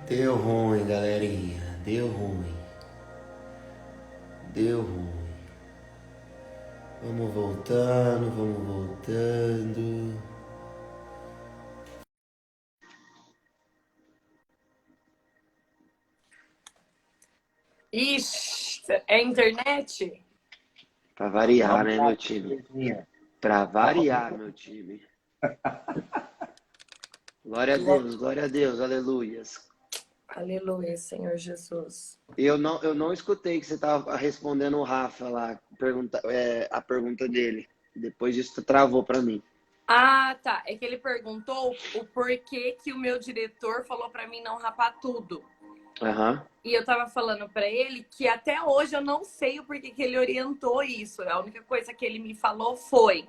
Deu ruim, galerinha. Deu ruim. Deu ruim. Vamos voltando, vamos voltando. Ixi, é internet? Pra variar, Vamos né, lá, meu time? Terezinha. Pra Vamos. variar, meu time. Glória a Deus, aleluias. Aleluia, Senhor Jesus. Eu não escutei que você tava respondendo o Rafa lá, a pergunta dele. Depois disso, travou pra mim. Ah, tá. É que ele perguntou o porquê que o meu diretor falou pra mim não rapar tudo. Aham. E eu tava falando pra ele que até hoje eu não sei o porquê que ele orientou isso. A única coisa que ele me falou foi: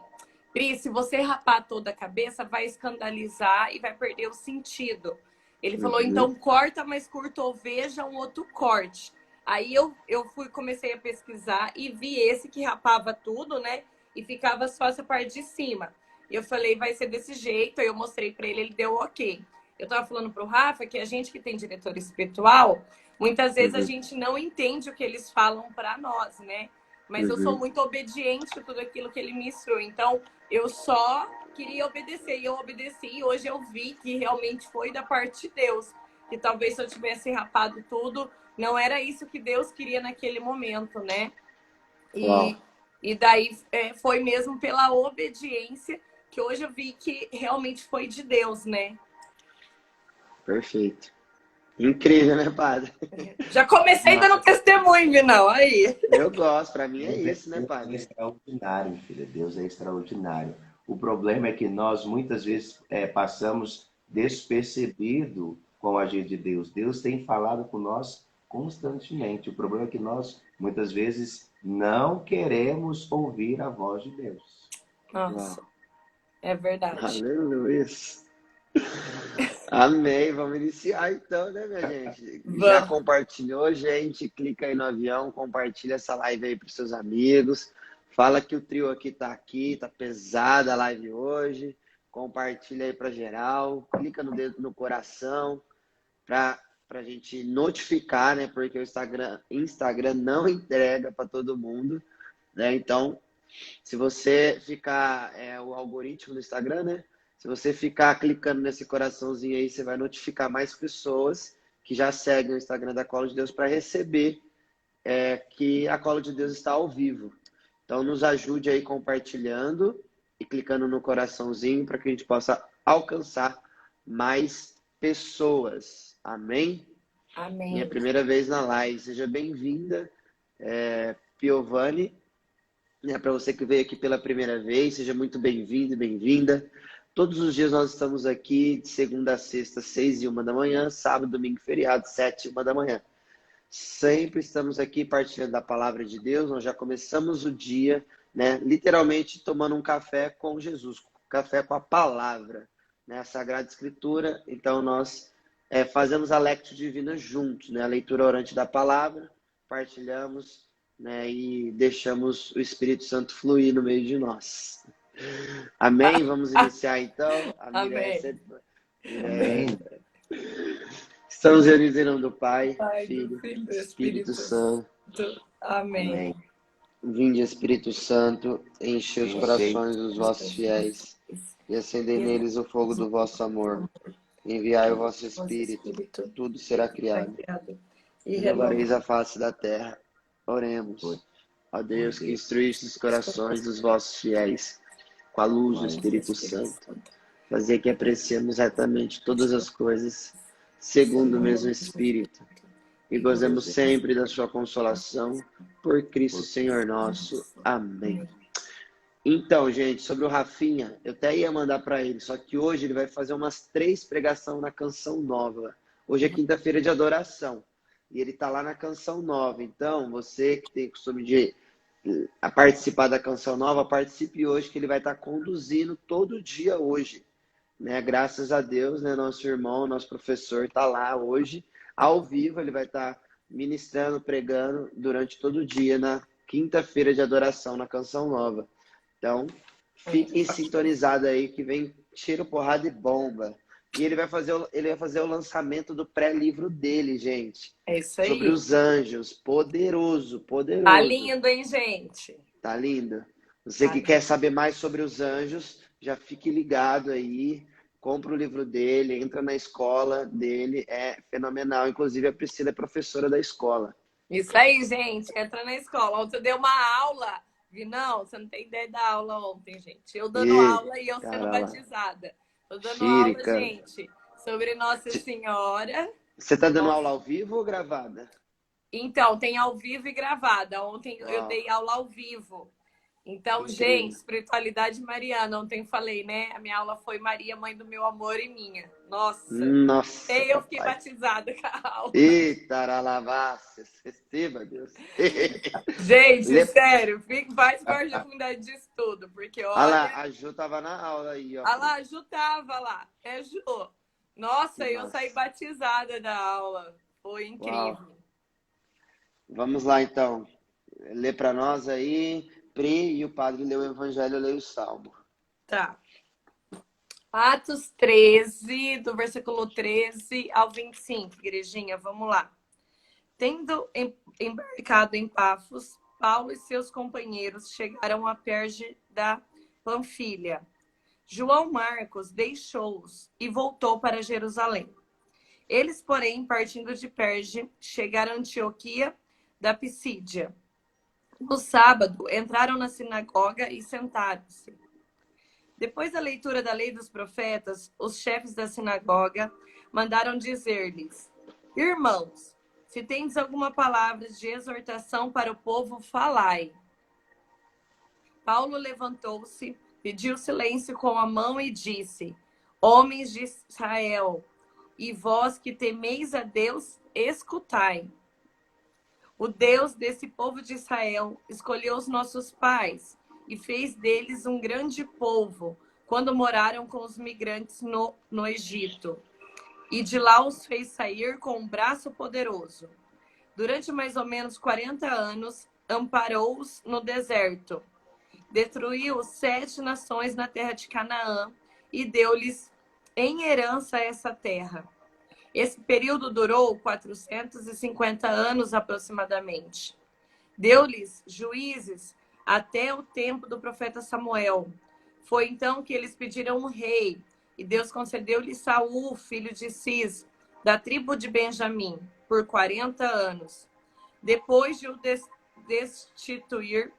Pri, se você rapar toda a cabeça, vai escandalizar e vai perder o sentido. Ele falou, Uhum. então corta mais curto ou veja um outro corte. Aí comecei a pesquisar e vi esse que rapava tudo, né? E ficava só essa parte de cima. E eu falei, vai ser desse jeito. Aí eu mostrei pra ele, ele deu ok. Eu tava falando pro Rafa que a gente que tem diretor espiritual, muitas vezes a Uhum. gente não entende o que eles falam pra nós, né? Mas eu sou Uhum. muito obediente a tudo aquilo que ele me instruiu. Então, eu só queria obedecer e eu obedeci. E hoje eu vi que realmente foi da parte de Deus. Que talvez se eu tivesse rapado tudo, não era isso que Deus queria naquele momento, né? Uau. E daí foi mesmo pela obediência que hoje eu vi que realmente foi de Deus, né? Perfeito. Incrível, né, padre? Já comecei dando Nossa, testemunho, Vinão. Aí. Eu gosto, pra mim é Deus é, isso, né, Deus é padre? extraordinário, filha. Deus é extraordinário. O problema é que nós muitas vezes passamos despercebido com o agir de Deus. Deus tem falado com nós constantemente. O problema é que nós muitas vezes não queremos ouvir a voz de Deus. Uau. Nossa, é verdade. Aleluia. Amém. Vamos iniciar então, né, minha gente? Já Vamos. compartilhou, gente? Clica aí no avião, compartilha essa live aí para seus amigos. Fala que o trio aqui, tá pesada a live hoje. Compartilha aí para geral. Clica no dedo no coração para a gente notificar, né? Porque o Instagram não entrega para todo mundo, né? Então, se você ficar, o algoritmo do Instagram, né? Se você ficar clicando nesse coraçãozinho aí, você vai notificar mais pessoas que já seguem o Instagram da Colo de Deus para receber que a Colo de Deus está ao vivo. Então, nos ajude aí compartilhando e clicando no coraçãozinho para que a gente possa alcançar mais pessoas. Amém? Minha Amém. primeira vez na live. Seja bem-vinda, Piovani. Para você que veio aqui pela primeira vez, seja muito bem-vindo e bem-vinda. Todos os dias nós estamos aqui, de segunda a sexta, 6h01 da manhã, sábado, domingo, feriado, 7h01 da manhã. Sempre estamos aqui partilhando da palavra de Deus. Nós já começamos o dia, né, literalmente tomando um café com Jesus, café com a palavra, né, a Sagrada Escritura. Então nós fazemos a Lectio Divina juntos, né, a leitura orante da palavra, partilhamos, né, e deixamos o Espírito Santo fluir no meio de nós. Amém? Vamos iniciar então. A Mireia Amém. sempre... Mireia... Amém. Estamos reunidos em nome do Pai, Pai, do Filho, Filho e do Espírito Espírito Santo. Santo. Amém. Amém. Vinde, Espírito Santo, enche os Enchei corações dos vossos fiéis e acendei neles o fogo do vosso amor. Enviai o vosso Nosso Espírito, Espírito tudo será está criado. criado e Renovareis renova. a face da terra. por Oremos. Ó Deus, que Deus. instruíste os corações dos vossos fiéis com a luz do Espírito Santo, fazer que apreciemos retamente todas as coisas segundo o mesmo Espírito e gozemos sempre da sua consolação por Cristo Senhor nosso. Amém. Então, gente, sobre o Rafinha, eu até ia mandar para ele, só que hoje ele vai fazer umas 3 pregações na Canção Nova. Hoje é quinta-feira de adoração e ele tá lá na Canção Nova. Então, você que tem costume de participar da Canção Nova, participe hoje, que ele vai estar conduzindo todo dia hoje, né? Graças a Deus, né? Nosso irmão, nosso professor está lá hoje, ao vivo, ele vai estar ministrando, pregando durante todo o dia na quinta-feira de adoração na Canção Nova. Então, fiquem sintonizados aí que vem tiro, porrada e bomba. E ele vai fazer o lançamento do pré-livro dele, gente. É isso Sobre aí. os anjos. Poderoso, Tá poderoso. lindo, hein, gente? Tá lindo? Você Tá que lindo. quer saber mais sobre os anjos, já fique ligado aí. Compra o livro dele, entra na escola dele. É fenomenal. Inclusive, a Priscila é professora da escola. Isso aí, gente. Entra na escola. Ontem eu dei uma aula. Não, você não tem ideia da aula ontem, gente. Eu dando E, aula e eu sendo cara lá. batizada. Tô dando aula, Xírica. gente, sobre Nossa Senhora. Você tá dando Nossa. aula ao vivo ou gravada? Então, tem ao vivo e gravada. Ontem eu Uau, dei aula ao vivo. Então, gente, incrível. espiritualidade mariana. Ontem falei, né? A minha aula foi Maria, mãe do meu amor e minha. Nossa, Nossa, até eu fiquei papai. batizada com a aula. Eita, Aralabácia, receba, Deus. Gente, Le... sério, faz parte da comunidade de estudo, porque Ah lá, olha, a Ju tava na aula aí, ó. ah lá, a Ju tava lá, é Ju. Nossa, Que eu saí massa. batizada da aula, foi Uau. incrível. Vamos lá, então. Lê para nós aí, Pri, e o padre lê o Evangelho, lê o Salmo. Tá. Atos 13, do versículo 13 ao 25, igrejinha, vamos lá. Tendo embarcado em Pafos, Paulo e seus companheiros chegaram a Perge da Panfilha. João Marcos deixou-os e voltou para Jerusalém. Eles, porém, partindo de Perge, chegaram a Antioquia da Pisídia. No sábado, entraram na sinagoga e sentaram-se. Depois da leitura da lei dos profetas, os chefes da sinagoga mandaram dizer-lhes: Irmãos, se tendes alguma palavra de exortação para o povo, falai. Paulo levantou-se, pediu silêncio com a mão e disse: Homens de Israel, e vós que temeis a Deus, escutai. O Deus desse povo de Israel escolheu os nossos pais e fez deles um grande povo quando moraram com os migrantes no Egito. E de lá os fez sair com um braço poderoso. Durante mais ou menos 40 anos, amparou-os no deserto. Destruiu 7 nações na terra de Canaã e deu-lhes em herança essa terra. Esse período durou 450 anos aproximadamente. Deu-lhes juízes até o tempo do profeta Samuel. Foi então que eles pediram um rei, e Deus concedeu-lhe Saul, filho de Cis, da tribo de Benjamim, por 40 anos. Depois de o destituir,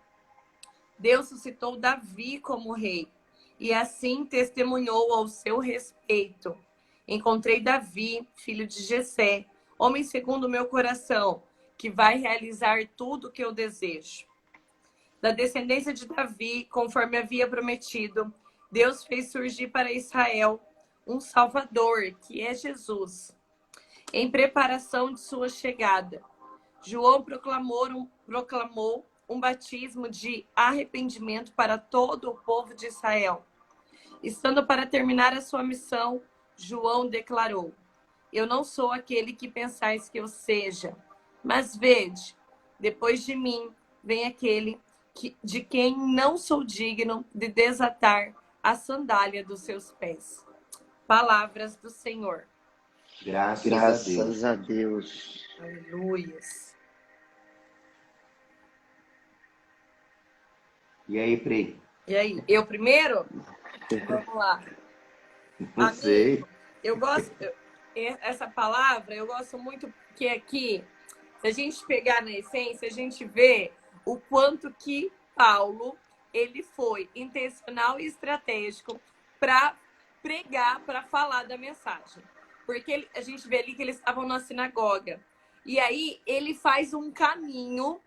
Deus suscitou Davi como rei, e assim testemunhou ao seu respeito. Encontrei Davi, filho de Jessé, homem segundo o meu coração, que vai realizar tudo o que eu desejo. Da descendência de Davi, conforme havia prometido, Deus fez surgir para Israel um Salvador, que é Jesus. Em preparação de sua chegada, João proclamou um batismo de arrependimento para todo o povo de Israel. Estando para terminar a sua missão, João declarou: Eu não sou aquele que pensais que eu seja, mas vede, depois de mim vem aquele de quem não sou digno de desatar a sandália dos seus pés. Palavras do Senhor. Graças a Deus. Aleluias. E aí, Pri? E aí, eu primeiro? Vamos lá. Não sei. Amigo, eu gosto, essa palavra, eu gosto muito porque aqui, se a gente pegar na essência, a gente vê o quanto que Paulo, ele foi intencional e estratégico para pregar, para falar da mensagem. Porque a gente vê ali que eles estavam na sinagoga. E aí ele faz um caminho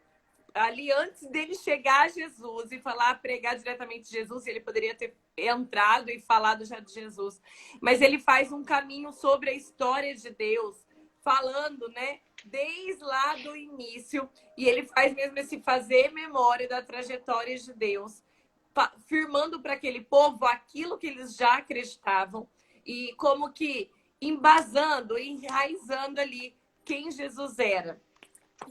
ali antes dele chegar a Jesus e falar, pregar diretamente de Jesus, ele poderia ter entrado e falado já de Jesus. Mas ele faz um caminho sobre a história de Deus, falando, né, desde lá do início, e ele faz mesmo esse fazer memória da trajetória de Deus, firmando para aquele povo aquilo que eles já acreditavam e como que embasando, enraizando ali quem Jesus era.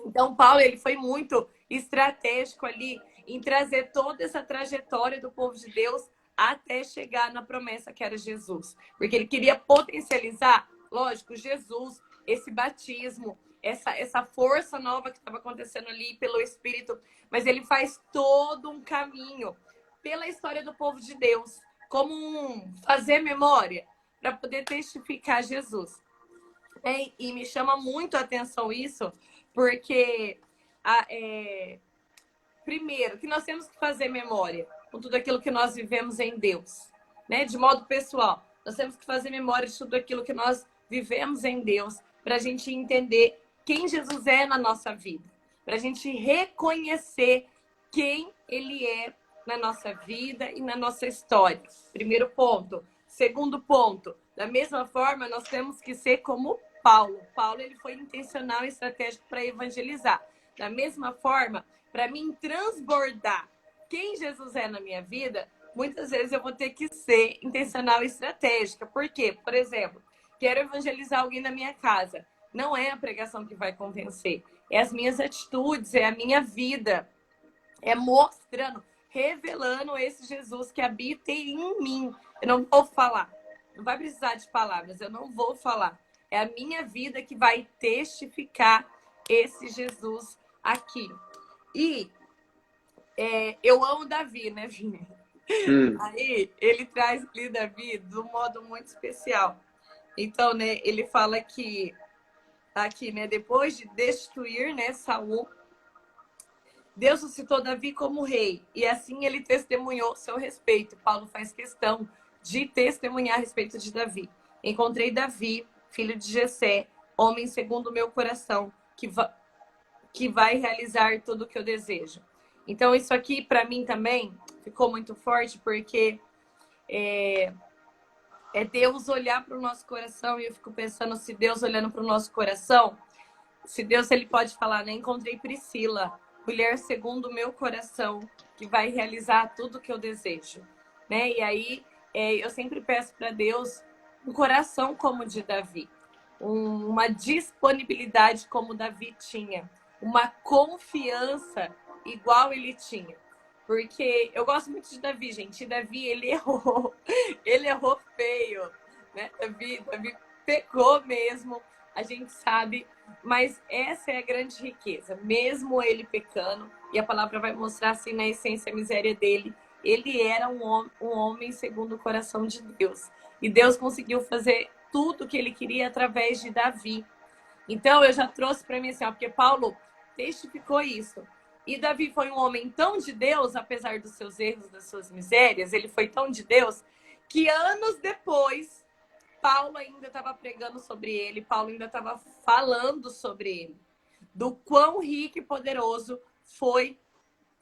Então, Paulo, ele foi muito estratégico ali em trazer toda essa trajetória do povo de Deus até chegar na promessa que era Jesus. Porque ele queria potencializar, lógico, Jesus, esse batismo, essa força nova que estava acontecendo ali pelo Espírito, mas ele faz todo um caminho pela história do povo de Deus, como fazer memória para poder testificar Jesus. E me chama muito a atenção isso, porque primeiro, que nós temos que fazer memória com tudo aquilo que nós vivemos em Deus, né? De modo pessoal, nós temos que fazer memória de tudo aquilo que nós vivemos em Deus, para a gente entender quem Jesus é na nossa vida, para a gente reconhecer quem Ele é na nossa vida e na nossa história. Primeiro ponto. Segundo ponto, da mesma forma, nós temos que ser como Paulo. Paulo, ele foi intencional e estratégico para evangelizar. Da mesma forma, para mim transbordar quem Jesus é na minha vida, muitas vezes eu vou ter que ser intencional e estratégica. Por quê? Por exemplo, quero evangelizar alguém na minha casa. Não é a pregação que vai convencer. É as minhas atitudes, é a minha vida. É mostrando, revelando esse Jesus que habita em mim. Eu não vou falar. Não vai precisar de palavras. Eu não vou falar. É a minha vida que vai testificar esse Jesus aqui. E eu amo Davi, né, Vini? Aí ele traz ali Davi de um modo muito especial. Então, né, ele fala que aqui, né, depois de destruir, né, Saul, Deus suscitou Davi como rei, e assim ele testemunhou seu respeito. Paulo faz questão de testemunhar a respeito de Davi. Encontrei Davi, filho de Jessé, homem segundo o meu coração, que vai realizar tudo o que eu desejo. Então, isso aqui, para mim, também ficou muito forte, porque é Deus olhar para o nosso coração, e eu fico pensando, se Deus olhando para o nosso coração, se Deus, ele pode falar, né? Encontrei Priscila, mulher segundo o meu coração, que vai realizar tudo o que eu desejo, né? E aí, eu sempre peço para Deus um coração como o de Davi, uma disponibilidade como Davi tinha, uma confiança igual ele tinha. Porque eu gosto muito de Davi, gente. E Davi, ele errou. Ele errou feio, né? Davi pecou mesmo, a gente sabe. Mas essa é a grande riqueza. Mesmo ele pecando, e a palavra vai mostrar assim na essência a miséria dele, ele era um homem segundo o coração de Deus. E Deus conseguiu fazer tudo o que ele queria através de Davi. Então, eu já trouxe para mim assim, porque Paulo testificou isso. E Davi foi um homem tão de Deus, apesar dos seus erros, das suas misérias, ele foi tão de Deus, que anos depois, Paulo ainda estava pregando sobre ele, Paulo ainda estava falando sobre ele, do quão rico e poderoso foi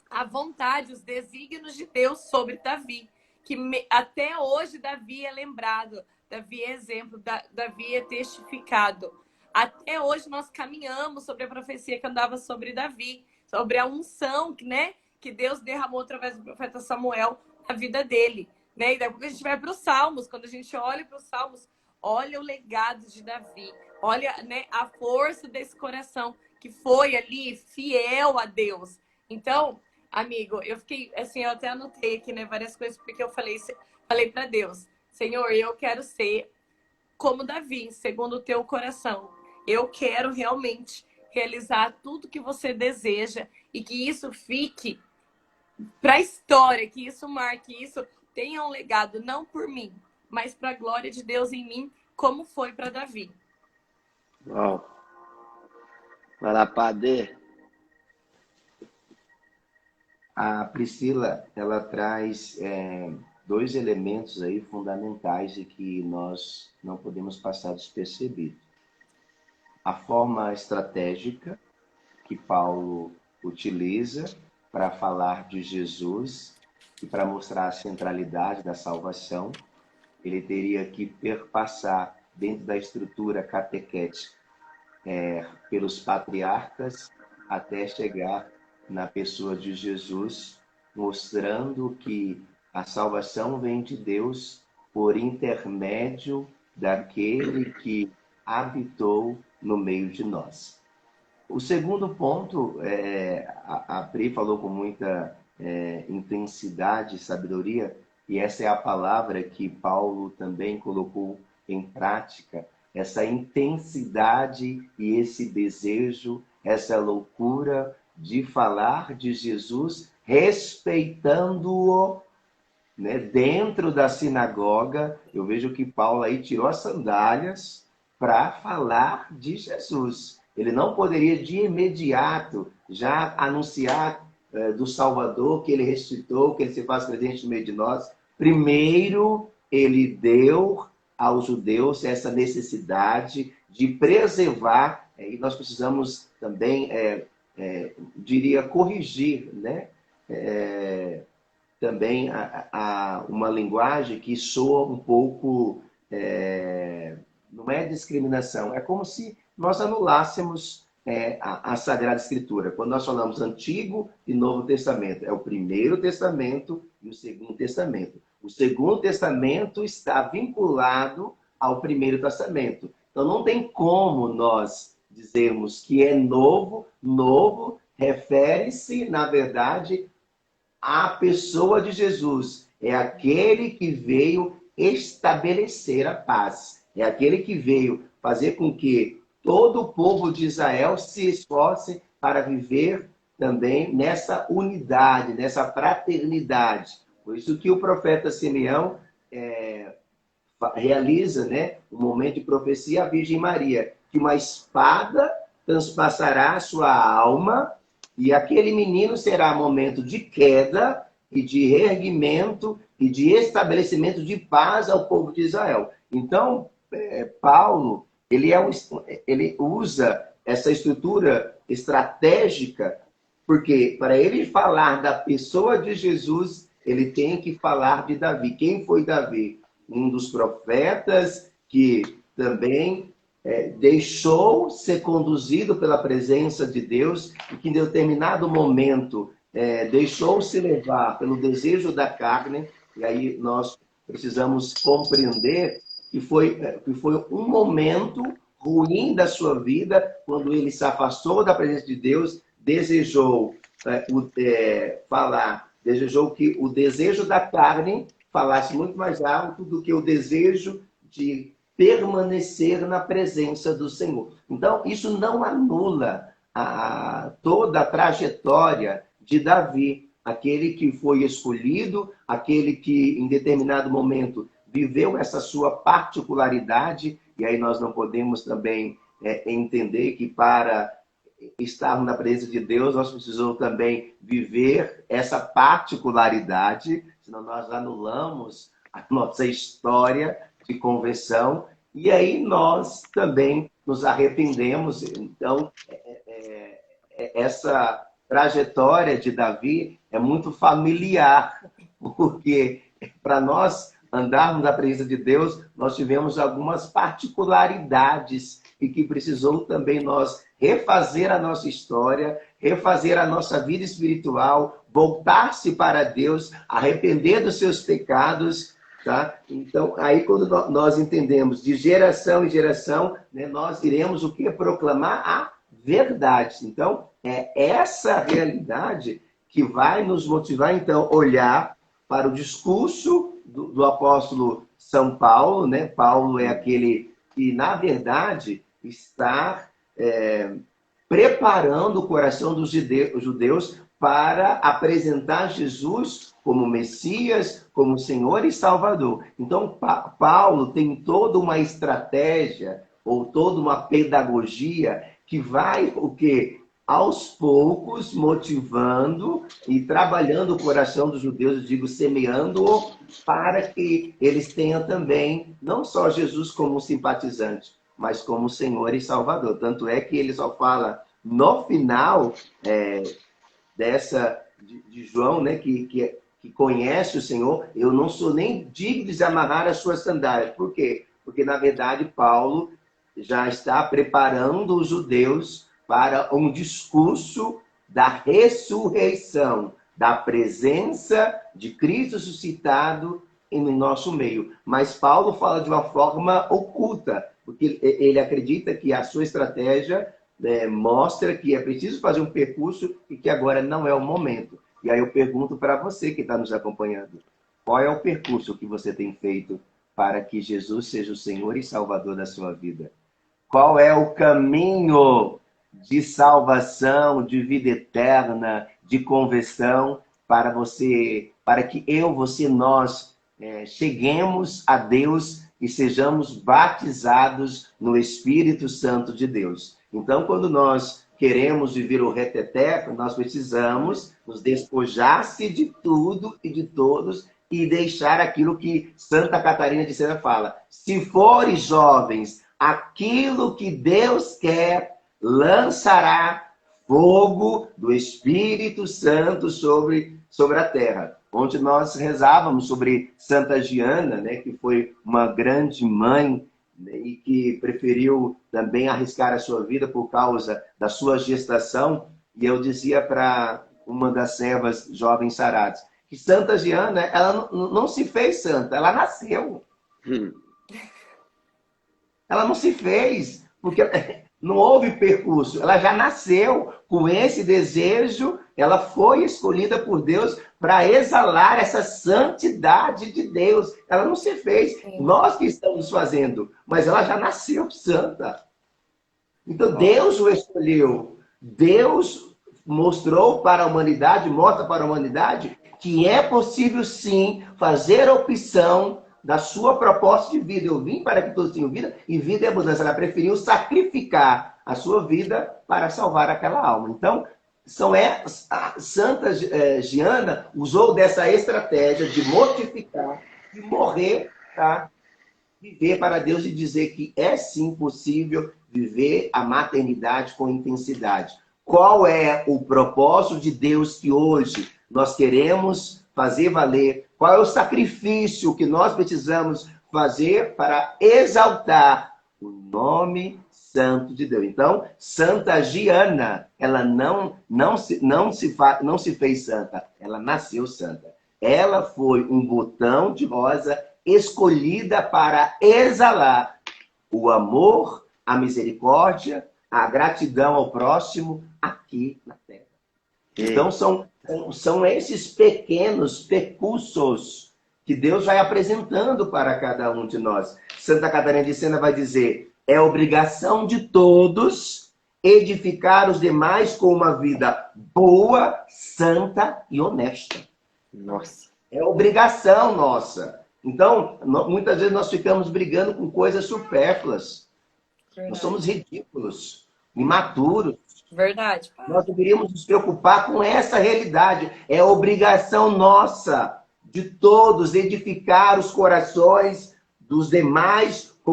a vontade, os desígnios de Deus sobre Davi, que até hoje Davi é lembrado, Davi é exemplo, Davi é testificado. Até hoje nós caminhamos sobre a profecia que andava sobre Davi, sobre a unção, né, que Deus derramou através do profeta Samuel na vida dele, né? E depois a gente vai para os Salmos, quando a gente olha para os Salmos, olha o legado de Davi, olha, né, a força desse coração que foi ali fiel a Deus. Então, amigo, eu fiquei assim, eu até anotei aqui, né, várias coisas, porque eu falei para Deus, Senhor, eu quero ser como Davi, segundo o teu coração. Eu quero realmente realizar tudo que você deseja e que isso fique para a história, que isso marque, isso tenha um legado, não por mim, mas para a glória de Deus em mim, como foi para Davi. Uau. Vai lá, Padê. A Priscila, ela traz dois elementos aí fundamentais e que nós não podemos passar despercebido. A forma estratégica que Paulo utiliza para falar de Jesus e para mostrar a centralidade da salvação, ele teria que perpassar dentro da estrutura catequética pelos patriarcas até chegar na pessoa de Jesus, mostrando que a salvação vem de Deus por intermédio daquele que habitou no meio de nós. O segundo ponto, a Pri falou com muita intensidade e sabedoria, E essa é a palavra que Paulo também colocou em prática, essa intensidade e esse desejo, essa loucura de falar de Jesus, respeitando-o, né? Dentro da sinagoga, eu vejo que Paulo aí tirou as sandálias para falar de Jesus. Ele não poderia de imediato já anunciar do Salvador, que ele ressuscitou, que ele se faz presente no meio de nós. Primeiro, ele deu aos judeus essa necessidade de preservar, e nós precisamos também, diria, corrigir, né? Também uma linguagem que soa um pouco, não é discriminação, é como se nós anulássemos a Sagrada Escritura. Quando nós falamos Antigo e Novo Testamento, é o Primeiro Testamento e o Segundo Testamento. O Segundo Testamento está vinculado ao Primeiro Testamento. Então não tem como nós dizermos que é novo. Novo refere-se, na verdade, à pessoa de Jesus. É aquele que veio estabelecer a paz. É aquele que veio fazer com que todo o povo de Israel se esforce para viver também nessa unidade, nessa fraternidade. Por isso que o profeta Simeão realiza, né, um momento de profecia à Virgem Maria, que uma espada transpassará a sua alma e aquele menino será momento de queda e de reerguimento e de estabelecimento de paz ao povo de Israel. Então, Paulo, ele usa essa estrutura estratégica, porque para ele falar da pessoa de Jesus, ele tem que falar de Davi. Quem foi Davi? Um dos profetas que também deixou ser conduzido pela presença de Deus e que em determinado momento deixou-se levar pelo desejo da carne. E aí nós precisamos compreender que foi um momento ruim da sua vida, quando ele se afastou da presença de Deus, desejou desejou que o desejo da carne falasse muito mais alto do que o desejo de permanecer na presença do Senhor. Então, isso não anula toda a trajetória de Davi, aquele que foi escolhido, aquele que em determinado momento viveu essa sua particularidade, e aí nós não podemos também entender que para estarmos na presença de Deus, nós precisamos também viver essa particularidade, senão nós anulamos a nossa história de conversão, e aí nós também nos arrependemos. Então, essa trajetória de Davi é muito familiar, porque para nós andarmos na presença de Deus, nós tivemos algumas particularidades e que precisou também nós refazer a nossa história, refazer a nossa vida espiritual, voltar-se para Deus, arrepender dos seus pecados, tá? Então, aí quando nós entendemos de geração em geração, né, nós iremos o que? Proclamar a verdade. Então, é essa realidade que vai nos motivar, então, olhar para o discurso do apóstolo São Paulo, né? Paulo é aquele que, na verdade, está preparando o coração dos judeus para apresentar Jesus como Messias, como Senhor e Salvador. Então, Paulo tem toda uma estratégia ou toda uma pedagogia que vai o quê? Aos poucos, motivando e trabalhando o coração dos judeus, eu digo, semeando-o, para que eles tenham também, não só Jesus como simpatizante, mas como Senhor e Salvador. Tanto é que ele só fala no final de João, né, que conhece o Senhor, eu não sou nem digno de amarrar as suas sandálias. Por quê? Porque, na verdade, Paulo já está preparando os judeus para um discurso da ressurreição, da presença de Cristo ressuscitado no nosso meio. Mas Paulo fala de uma forma oculta, porque ele acredita que a sua estratégia mostra que é preciso fazer um percurso e que agora não é o momento. E aí eu pergunto para você que está nos acompanhando, Qual é o percurso que você tem feito para que Jesus seja o Senhor e Salvador da sua vida? Qual é o caminho de salvação, de vida eterna, de conversão para você, para que você, nós cheguemos a Deus e sejamos batizados no Espírito Santo de Deus. Então, quando nós queremos viver o reteteco, nós precisamos nos despojar-se de tudo e de todos e deixar aquilo que Santa Catarina de Sena fala. Se fores jovens, aquilo que Deus quer, lançará fogo do Espírito Santo sobre a terra. Onde nós rezávamos sobre Santa Giana, né, que foi uma grande mãe, né, e que preferiu também arriscar a sua vida por causa da sua gestação. E eu dizia para uma das servas jovens saradas que Santa Giana, ela não se fez santa, ela nasceu. Ela não se fez, porque não houve percurso. Ela já nasceu com esse desejo, ela foi escolhida por Deus para exalar essa santidade de Deus. Ela não se fez. Sim. Nós que estamos fazendo, mas ela já nasceu santa. Então Deus o escolheu. Deus mostrou para a humanidade, mostra para a humanidade que é possível sim fazer a opção da sua proposta de vida. Eu vim para que todos tenham vida e vida e abundância. Ela preferiu sacrificar a sua vida para salvar aquela alma. Então, a Santa Giana usou dessa estratégia de mortificar, de morrer, tá? Viver para Deus e dizer que é sim possível viver a maternidade com intensidade. Qual é o propósito de Deus que hoje nós queremos fazer valer? Qual é o sacrifício que nós precisamos fazer para exaltar o nome santo de Deus? Então, Santa Giana, ela não se fez santa, ela nasceu santa. Ela foi um botão de rosa escolhida para exalar o amor, a misericórdia, a gratidão ao próximo aqui na terra. Então, são esses pequenos percursos que Deus vai apresentando para cada um de nós. Santa Catarina de Sena vai dizer: é obrigação de todos edificar os demais com uma vida boa, santa e honesta. Nossa. É obrigação nossa. Então, muitas vezes nós ficamos brigando com coisas supérfluas. Verdade. Nós somos ridículos, imaturos. Verdade. Nós deveríamos nos preocupar com essa realidade. É obrigação nossa, de todos, edificar os corações dos demais com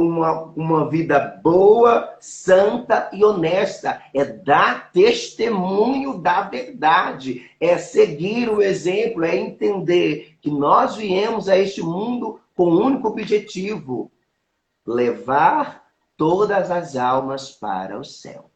uma vida boa, santa e honesta. É dar testemunho da verdade. É seguir o exemplo, é entender que nós viemos a este mundo com um único objetivo: levar todas as almas para o céu.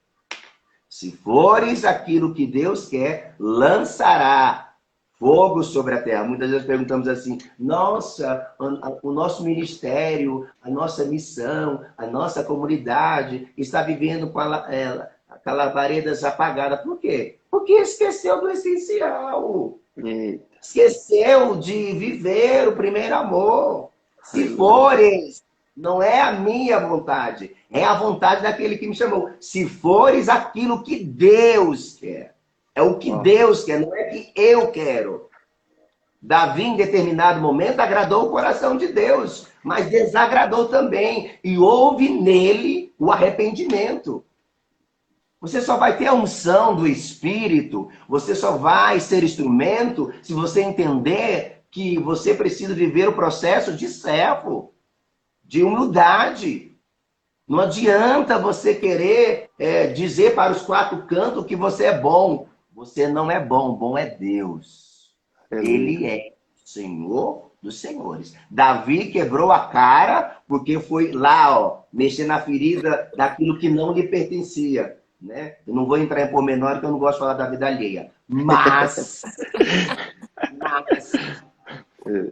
Se fores aquilo que Deus quer, lançará fogo sobre a terra. Muitas vezes perguntamos assim: nossa, o nosso ministério, a nossa missão, a nossa comunidade está vivendo com aquelas labaredas apagadas. Por quê? Porque esqueceu do essencial. Esqueceu de viver o primeiro amor. Se fores, não é a minha vontade, é a vontade daquele que me chamou. Se fores aquilo que Deus quer. É o que Deus quer, não é que eu quero. Davi, em determinado momento, agradou o coração de Deus, mas desagradou também. E houve nele o arrependimento. Você só vai ter a unção do Espírito, você só vai ser instrumento se você entender que você precisa viver o processo de servo, de humildade. Não adianta você querer dizer para os quatro cantos que você é bom. Você não é bom, bom é Deus. Ele é o Senhor dos senhores. Davi quebrou a cara porque foi lá, mexer na ferida daquilo que não lhe pertencia. Né? Eu não vou entrar em pormenor porque eu não gosto de falar da vida alheia. Mas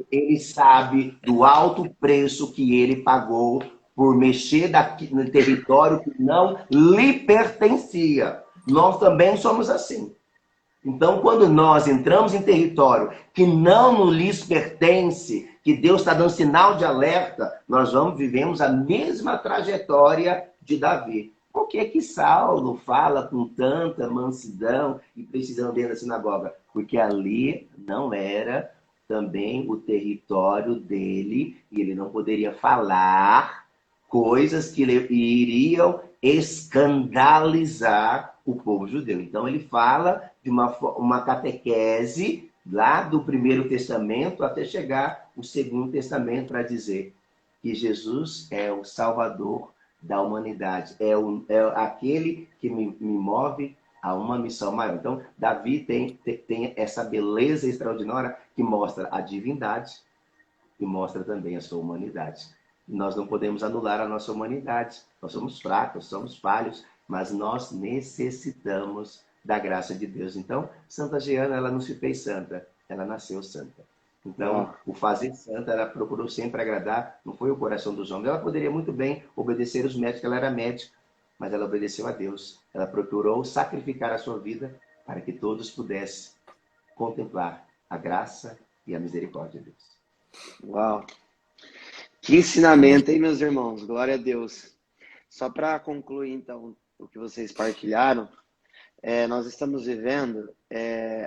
ele sabe do alto preço que ele pagou por mexer no território que não lhe pertencia. Nós também somos assim. Então, quando nós entramos em território que não nos lhes pertence, que Deus está dando sinal de alerta, nós vivemos a mesma trajetória de Davi. Por que que Saulo fala com tanta mansidão e precisão dentro da sinagoga? Porque ali não era também o território dele e ele não poderia falar coisas que iriam escandalizar o povo judeu. Então ele fala de uma catequese lá do Primeiro Testamento até chegar o Segundo Testamento para dizer que Jesus é o Salvador da humanidade, é aquele que me move a uma missão maior. Então, Davi tem essa beleza extraordinária que mostra a divindade e mostra também a sua humanidade. Nós não podemos anular a nossa humanidade. Nós somos fracos, somos falhos, mas nós necessitamos da graça de Deus. Então, Santa Jeana, ela não se fez santa, ela nasceu santa. Então, o fazer santa, ela procurou sempre agradar, não foi o coração dos homens. Ela poderia muito bem obedecer os médicos, ela era médica, mas ela obedeceu a Deus. Ela procurou sacrificar a sua vida para que todos pudessem contemplar a graça e a misericórdia de Deus. Uau! Que ensinamento, hein, meus irmãos? Glória a Deus. Só para concluir, então, o que vocês partilharam, nós estamos vivendo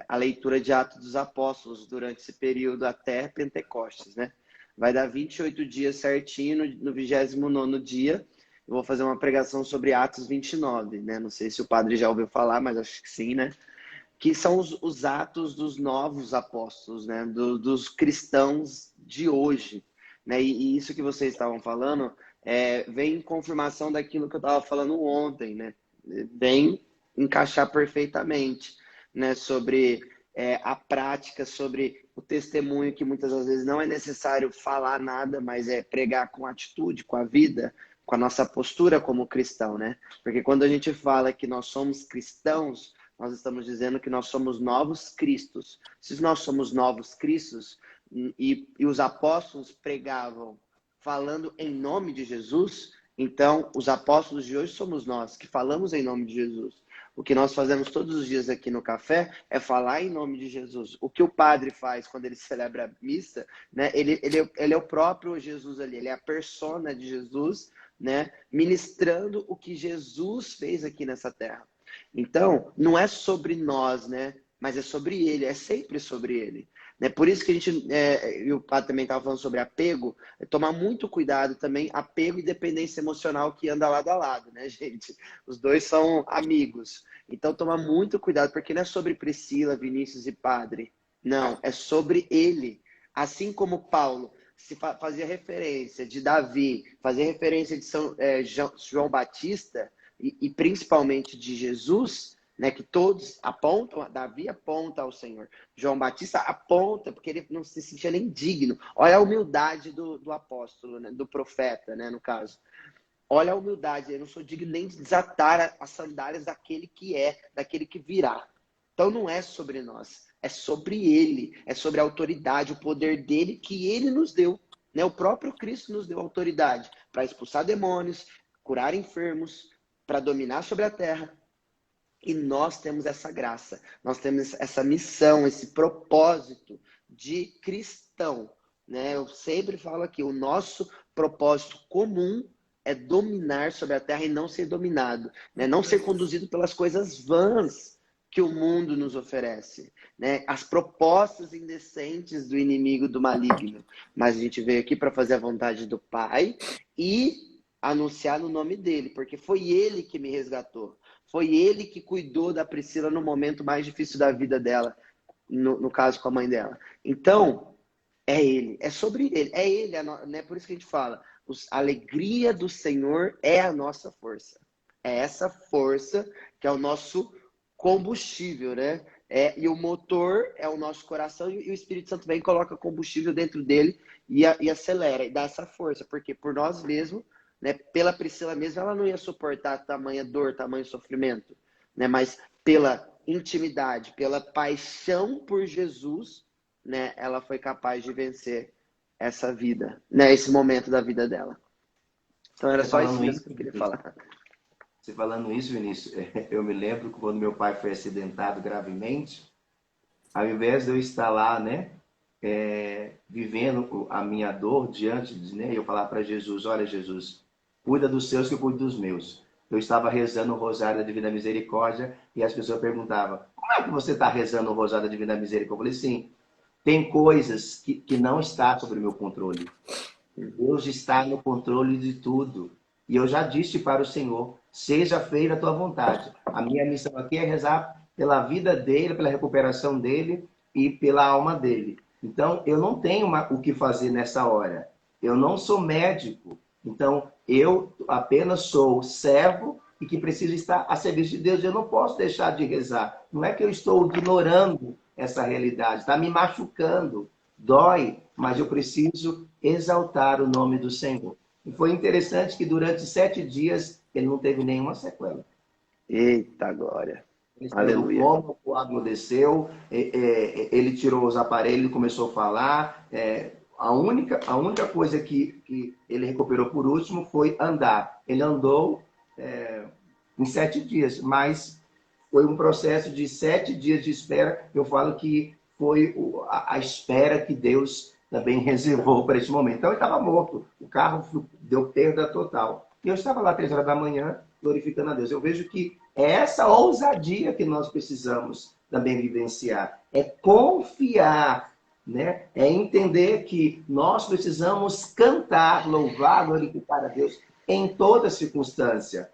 a leitura de Atos dos Apóstolos durante esse período até Pentecostes, né? Vai dar 28 dias certinho, no 29º dia, eu vou fazer uma pregação sobre Atos 29, né? Não sei se o padre já ouviu falar, mas acho que sim, né? Que são os atos dos novos apóstolos, né? Dos cristãos de hoje, né? E isso que vocês estavam falando vem em confirmação daquilo que eu estava falando ontem, né? Vem encaixar perfeitamente, né? Sobre a prática, sobre o testemunho, que muitas das vezes não é necessário falar nada, mas é pregar com atitude, com a vida, com a nossa postura como cristão, né? Porque quando a gente fala que nós somos cristãos, nós estamos dizendo que nós somos novos cristos. Se nós somos novos cristos e os apóstolos pregavam falando em nome de Jesus, então os apóstolos de hoje somos nós que falamos em nome de Jesus. O que nós fazemos todos os dias aqui no café é falar em nome de Jesus. O que o padre faz quando ele celebra a missa, né? Ele é o próprio Jesus ali, ele é a persona de Jesus, né? Ministrando o que Jesus fez aqui nessa terra. Então, não é sobre nós, né? Mas é sobre ele, é sempre sobre ele. Né? Por isso que a gente, e o padre também estava falando sobre apego, tomar muito cuidado também, apego e dependência emocional que anda lado a lado, né, gente? Os dois são amigos. Então, tomar muito cuidado, porque não é sobre Priscila, Vinícius e padre. Não, é sobre ele. Assim como Paulo se fazia referência de Davi, fazia referência de João Batista, e principalmente de Jesus, né, que todos apontam, Davi aponta ao Senhor, João Batista aponta, porque ele não se sentia nem digno. Olha a humildade do apóstolo, né, do profeta, né, no caso. Olha a humildade, eu não sou digno nem de desatar as sandálias daquele que daquele que virá. Então não é sobre nós, é sobre ele, é sobre a autoridade, o poder dele que ele nos deu. Né? O próprio Cristo nos deu autoridade para expulsar demônios, curar enfermos, para dominar sobre a terra. E nós temos essa graça, nós temos essa missão, esse propósito de cristão. Né? Eu sempre falo aqui, o nosso propósito comum é dominar sobre a terra e não ser dominado. Né? Não ser conduzido pelas coisas vãs que o mundo nos oferece. Né? As propostas indecentes do inimigo, do maligno. Mas a gente veio aqui para fazer a vontade do Pai e anunciar no nome dele, porque foi ele que me resgatou. Foi ele que cuidou da Priscila no momento mais difícil da vida dela, no caso com a mãe dela. Então, é ele, é sobre ele, é ele, né? Por isso que a gente fala, a alegria do Senhor é a nossa força. É essa força que é o nosso combustível, né? E o motor é o nosso coração e o Espírito Santo vem e coloca combustível dentro dele e acelera, e dá essa força, porque por nós mesmos, né, pela Priscila mesmo, ela não ia suportar tamanha dor, tamanho sofrimento, né, mas pela intimidade, pela paixão por Jesus, né, ela foi capaz de vencer essa vida, né, esse momento da vida dela. Então era só isso mesmo que eu queria falar. Você falando isso, Vinícius, eu me lembro que quando meu pai foi acidentado gravemente, ao invés de eu estar lá, né, vivendo a minha dor diante de, né, eu falar para Jesus, olha Jesus, cuida dos seus que eu cuido dos meus. Eu estava rezando o Rosário da Divina Misericórdia e as pessoas perguntavam, como é que você está rezando o Rosário da Divina Misericórdia? Eu falei, sim, tem coisas que não está sob o meu controle. Deus está no controle de tudo. E eu já disse para o Senhor, seja feita a tua vontade. A minha missão aqui é rezar pela vida dele, pela recuperação dele e pela alma dele. Então, eu não tenho o que fazer nessa hora. Eu não sou médico. Então, eu apenas sou servo e que preciso estar a serviço de Deus. Eu não posso deixar de rezar. Não é que eu estou ignorando essa realidade, está me machucando, dói, mas eu preciso exaltar o nome do Senhor. E foi interessante que durante 7 dias ele não teve nenhuma sequela. Eita glória. Ele saiu do Aleluia. coma, o coágulo desceu, ele tirou os aparelhos, começou a falar. A única coisa que ele recuperou por último foi andar. Ele andou em 7 dias, mas foi um processo de 7 dias de espera. Eu falo que foi a espera que Deus também reservou para esse momento. Então ele estava morto, o carro deu perda total. E eu estava lá 3 horas da manhã, glorificando a Deus. Eu vejo que é essa ousadia que nós precisamos também vivenciar. É confiar, né? É entender que nós precisamos cantar, louvar, glorificar a Deus em toda circunstância.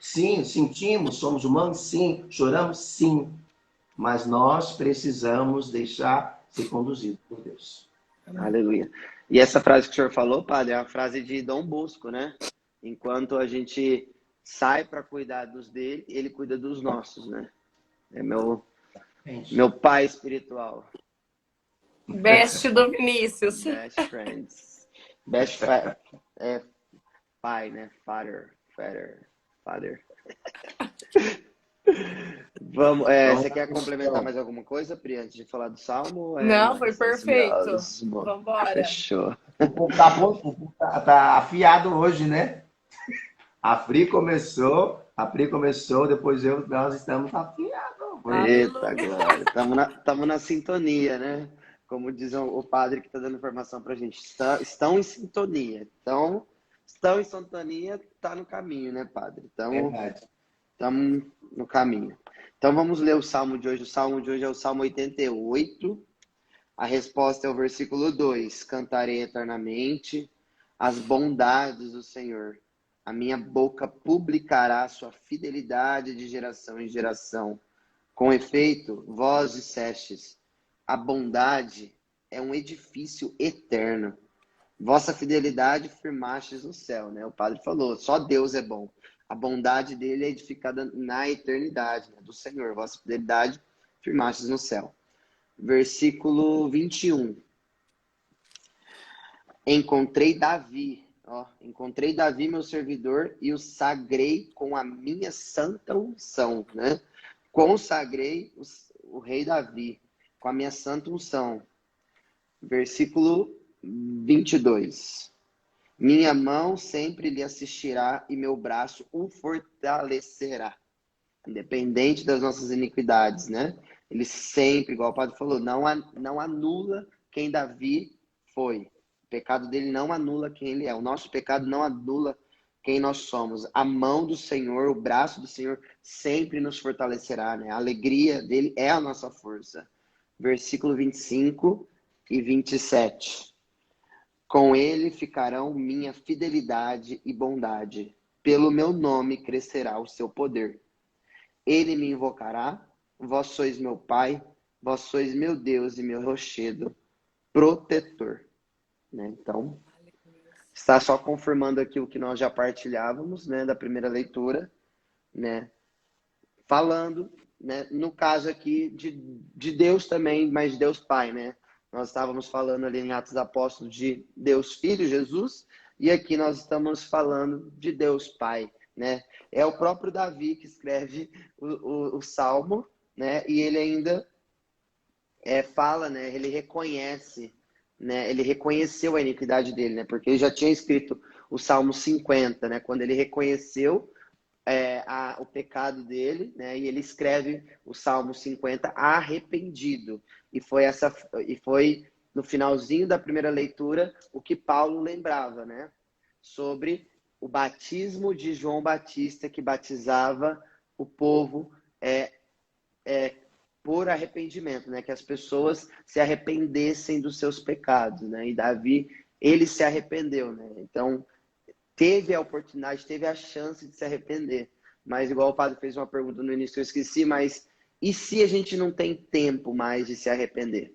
Sim, sentimos, somos humanos, sim, choramos, sim. Mas nós precisamos deixar ser conduzido por Deus. Aleluia. E essa frase que o senhor falou, padre, é a frase de Dom Bosco, né? Enquanto a gente sai para cuidar dos dele, ele cuida dos nossos, né? É meu pai espiritual. Best do Vinícius. Best friends. Pai, né? Father. Vamos, você quer complementar mais alguma coisa, Pri, antes de falar do Salmo? Não, foi perfeito. Vamos embora. Fechou. O povo tá afiado hoje, né? A Pri começou, depois nós estamos afiados. Eita, glória. Estamos na sintonia, né? Como diz o padre que está dando informação para a gente. Estão em sintonia. Então, estão em sintonia, está no caminho, né, padre? Então, estamos no caminho. Então, vamos ler o Salmo de hoje. O Salmo de hoje é o Salmo 88. A resposta é o versículo 2. Cantarei eternamente as bondades do Senhor. A minha boca publicará a sua fidelidade de geração em geração. Com efeito, vós dissestes, a bondade é um edifício eterno. Vossa fidelidade firmastes no céu, né? O padre falou, só Deus é bom. A bondade dele é edificada na eternidade, né? Do Senhor. Vossa fidelidade firmastes no céu. Versículo 21. Encontrei Davi, meu servidor, e o sagrei com a minha santa unção, né? Consagrei o rei Davi com a minha santa unção. Versículo 22. Minha mão sempre lhe assistirá e meu braço o fortalecerá. Independente das nossas iniquidades, né? Ele sempre, igual o padre falou, não anula quem Davi foi. O pecado dele não anula quem ele é. O nosso pecado não anula quem nós somos. A mão do Senhor, o braço do Senhor sempre nos fortalecerá, né? A alegria dele é a nossa força. Versículo 25 e 27. Com ele ficarão minha fidelidade e bondade. Pelo meu nome crescerá o seu poder. Ele me invocará. Vós sois meu Pai. Vós sois meu Deus e meu rochedo protetor. Né? Então, está só confirmando aqui o que nós já partilhávamos, né, da primeira leitura, né, falando, né, no caso aqui de Deus também, mas de Deus Pai, né? Nós estávamos falando ali em Atos Apóstolos de Deus Filho, Jesus, e aqui nós estamos falando de Deus Pai, né? É o próprio Davi que escreve o Salmo, né? E ele ainda fala, né? Ele reconhece, né? Ele reconheceu a iniquidade dele, né? Porque ele já tinha escrito o Salmo 50, né? Quando ele reconheceu o pecado dele, né? E ele escreve o Salmo 50 arrependido. E foi no finalzinho da primeira leitura o que Paulo lembrava, né? Sobre o batismo de João Batista, que batizava o povo por arrependimento, né? Que as pessoas se arrependessem dos seus pecados, né? E Davi, ele se arrependeu, né? Então, teve a oportunidade, teve a chance de se arrepender. Mas, igual o padre fez uma pergunta no início, eu esqueci, mas e se a gente não tem tempo mais de se arrepender?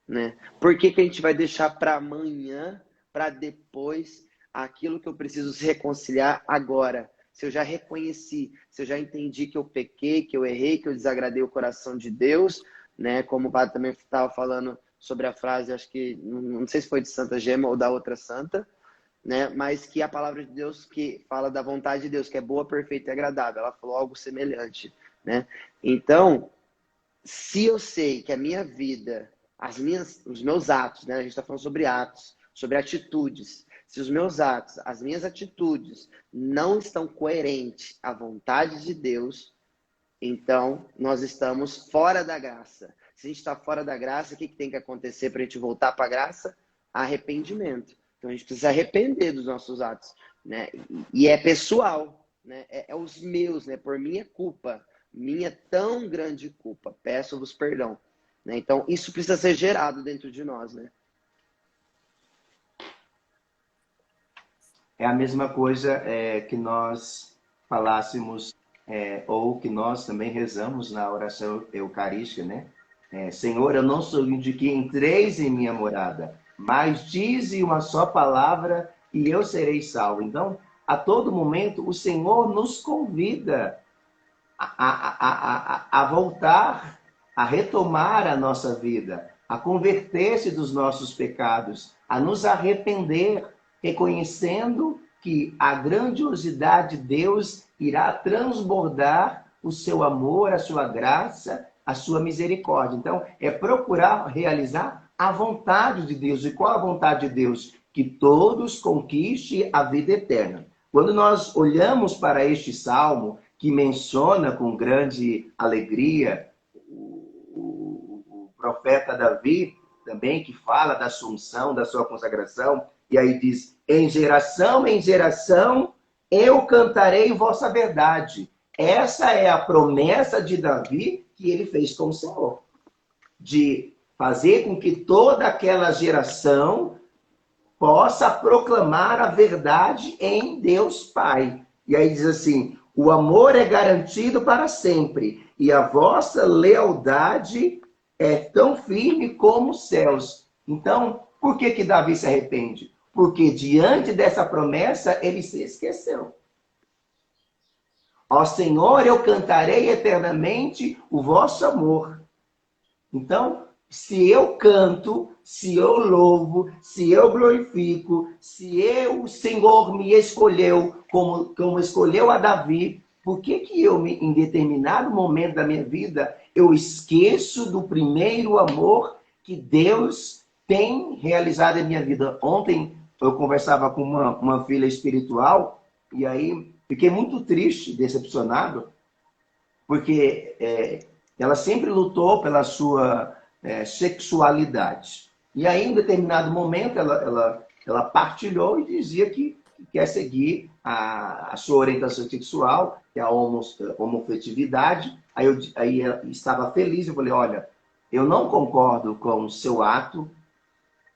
Né? Por que a gente vai deixar para amanhã, para depois, aquilo que eu preciso se reconciliar agora? Se eu já reconheci, se eu já entendi que eu pequei, que eu errei, que eu desagradei o coração de Deus, né? Como o padre também estava falando sobre a frase, acho que, não sei se foi de Santa Gema ou da outra santa, né? Mas que a palavra de Deus que fala da vontade de Deus, que é boa, perfeita e agradável. Ela falou algo semelhante, né? Então, se eu sei que a minha vida, os meus atos, né? A gente está falando sobre atos, sobre atitudes. Se os meus atos, as minhas atitudes não estão coerentes à vontade de Deus, então nós estamos fora da graça. Se a gente está fora da graça, o que tem que acontecer para a gente voltar para a graça? Arrependimento. Então a gente precisa arrepender dos nossos atos, né? E é pessoal, né? É os meus, né? Por minha culpa, minha tão grande culpa, peço-vos perdão, né? Então isso precisa ser gerado dentro de nós, né? É a mesma coisa que nós falássemos, ou que nós também rezamos na oração eucarística, né? Senhor, eu não sou de que entreis em minha morada, mas dize uma só palavra e eu serei salvo. Então, a todo momento, o Senhor nos convida a voltar, a retomar a nossa vida, a converter-se dos nossos pecados, a nos arrepender, reconhecendo que a grandiosidade de Deus irá transbordar o seu amor, a sua graça, a sua misericórdia. Então, é procurar realizar a vontade de Deus. E qual a vontade de Deus? Que todos conquistem a vida eterna. Quando nós olhamos para este salmo, que menciona com grande alegria o profeta Davi, também, que fala da assunção, da sua consagração, e aí diz, em geração eu cantarei vossa verdade. Essa é a promessa de Davi que ele fez com o Senhor, de fazer com que toda aquela geração possa proclamar a verdade em Deus Pai. E aí diz assim, o amor é garantido para sempre, e a vossa lealdade é tão firme como os céus. Então, por que Davi se arrepende? Porque diante dessa promessa, ele se esqueceu. Ó Senhor, eu cantarei eternamente o vosso amor. Então, se eu canto, se eu louvo, se eu glorifico, o Senhor me escolheu como escolheu a Davi, por que eu, em determinado momento da minha vida, eu esqueço do primeiro amor que Deus tem realizado em minha vida? Ontem eu conversava com uma filha espiritual e aí fiquei muito triste, decepcionado, porque ela sempre lutou pela sua sexualidade. E aí, em determinado momento, ela partilhou e dizia que quer seguir a sua orientação sexual, que é a homofetividade. Aí ela estava feliz, eu falei, olha, eu não concordo com o seu ato,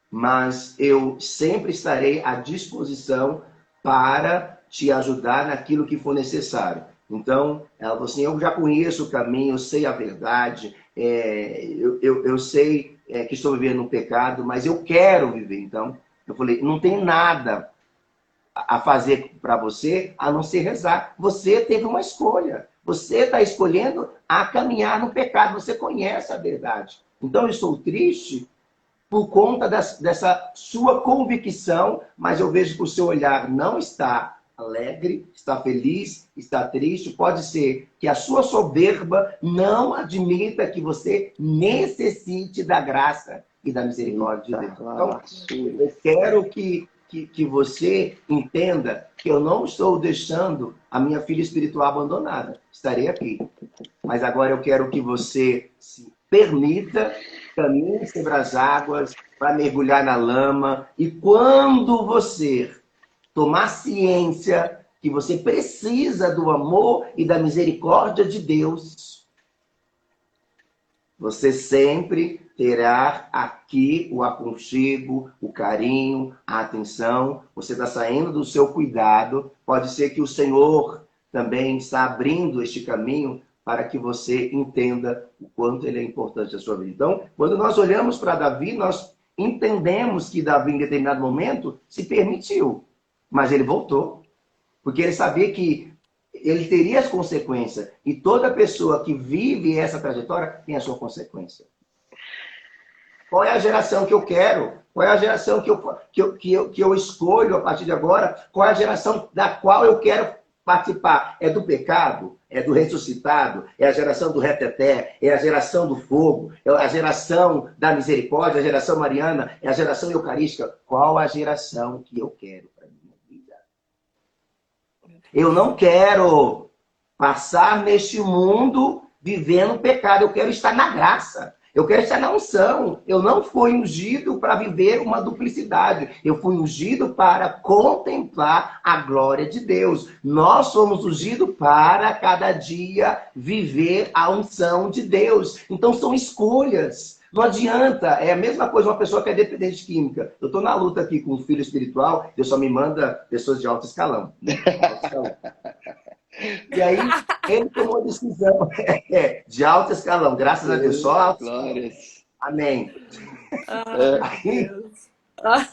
mas eu sempre estarei à disposição para te ajudar naquilo que for necessário. Então, ela falou assim, eu já conheço o caminho, eu sei a verdade, eu sei que estou vivendo um pecado, mas eu quero viver. Então, eu falei, não tem nada a fazer para você a não ser rezar. Você teve uma escolha. Você está escolhendo a caminhar no pecado. Você conhece a verdade. Então, eu estou triste por conta dessa sua convicção, mas eu vejo que o seu olhar não está alegre, está feliz, está triste. Pode ser que a sua soberba não admita que você necessite da graça e da misericórdia de Deus. Então, eu quero que que você entenda que eu não estou deixando a minha filha espiritual abandonada. Estarei aqui. Mas agora eu quero que você se permita caminhar sobre as águas, para mergulhar na lama. E quando você tomar ciência que você precisa do amor e da misericórdia de Deus, você sempre terá aqui o aconchego, o carinho, a atenção. Você está saindo do seu cuidado. Pode ser que o Senhor também está abrindo este caminho para que você entenda o quanto ele é importante na sua vida. Então, quando nós olhamos para Davi, nós entendemos que Davi, em determinado momento, se permitiu. Mas ele voltou. Porque ele sabia que ele teria as consequências. E toda pessoa que vive essa trajetória tem a sua consequência. Qual é a geração que eu quero? Qual é a geração que eu escolho a partir de agora? Qual é a geração da qual eu quero participar? É do pecado? É do ressuscitado? É a geração do reteté? É a geração do fogo? É a geração da misericórdia? É a geração mariana? É a geração eucarística? Qual a geração que eu quero para minha vida? Eu não quero passar neste mundo vivendo pecado. Eu quero estar na graça. Eu quero estar na unção. Eu não fui ungido para viver uma duplicidade. Eu fui ungido para contemplar a glória de Deus. Nós somos ungidos para cada dia viver a unção de Deus. Então são escolhas. Não adianta. É a mesma coisa uma pessoa que é dependente de química. Eu estou na luta aqui com um filho espiritual. Deus só me manda pessoas de alto escalão. Alto escalão. E aí, ele tomou a decisão de alto escalão. Graças a Deus, só alto escalão. Glórias. Amém. Aí, Deus.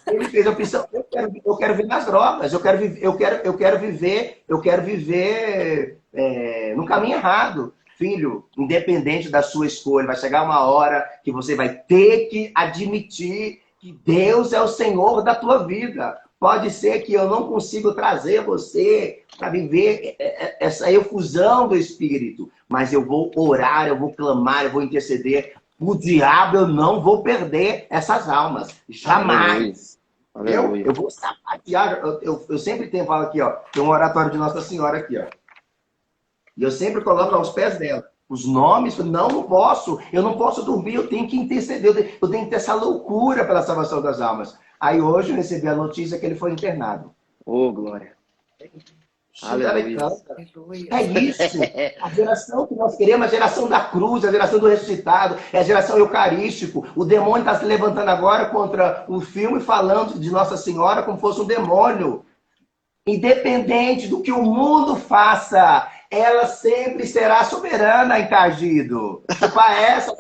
ele fez a opção, eu quero viver nas drogas, eu quero viver no caminho errado. Filho, independente da sua escolha, vai chegar uma hora que você vai ter que admitir que Deus é o Senhor da tua vida. Pode ser que eu não consiga trazer você para viver essa efusão do Espírito, mas eu vou orar, eu vou clamar, eu vou interceder. O diabo, eu não vou perder essas almas. Jamais. Eu vou sapatear. Eu sempre falo aqui, ó. Tem um oratório de Nossa Senhora aqui, ó. E eu sempre coloco aos pés dela. Os nomes, não posso. Eu não posso dormir, eu tenho que interceder. Eu tenho que ter essa loucura pela salvação das almas. Aí hoje eu recebi a notícia que ele foi internado. Oh, glória. Aleluia. É isso. A geração que nós queremos, a geração da cruz, a geração do ressuscitado, é a geração eucarístico. O demônio está se levantando agora contra o filme falando de Nossa Senhora como fosse um demônio. Independente do que o mundo faça, ela sempre será soberana, encardido. Essa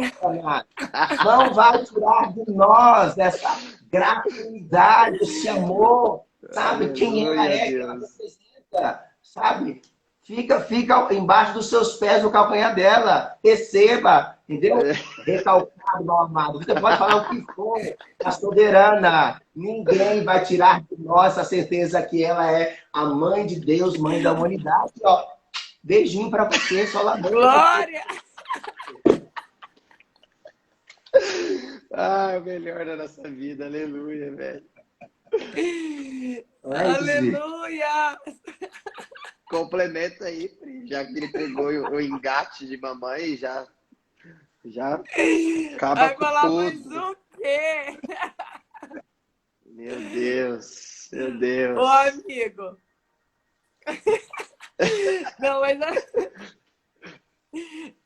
não vai tirar de nós essa gratuidade, esse amor. Sabe quem ela é, que ela representa, sabe? Fica embaixo dos seus pés, no calcanhar dela. Receba, entendeu? Recalcado, mal amado. Você pode falar o que for, a soberana. Ninguém vai tirar de nós a certeza que ela é a mãe de Deus, mãe da humanidade. Ó, beijinho pra você, só lá. Glória! Ah, o melhor da nossa vida. Aleluia, velho. Aleluia! Complementa aí, Pri, já que ele pegou o engate de mamãe, já acaba vai com falar tudo. mais o quê? Meu Deus, meu Deus. Ô, amigo. Não, mas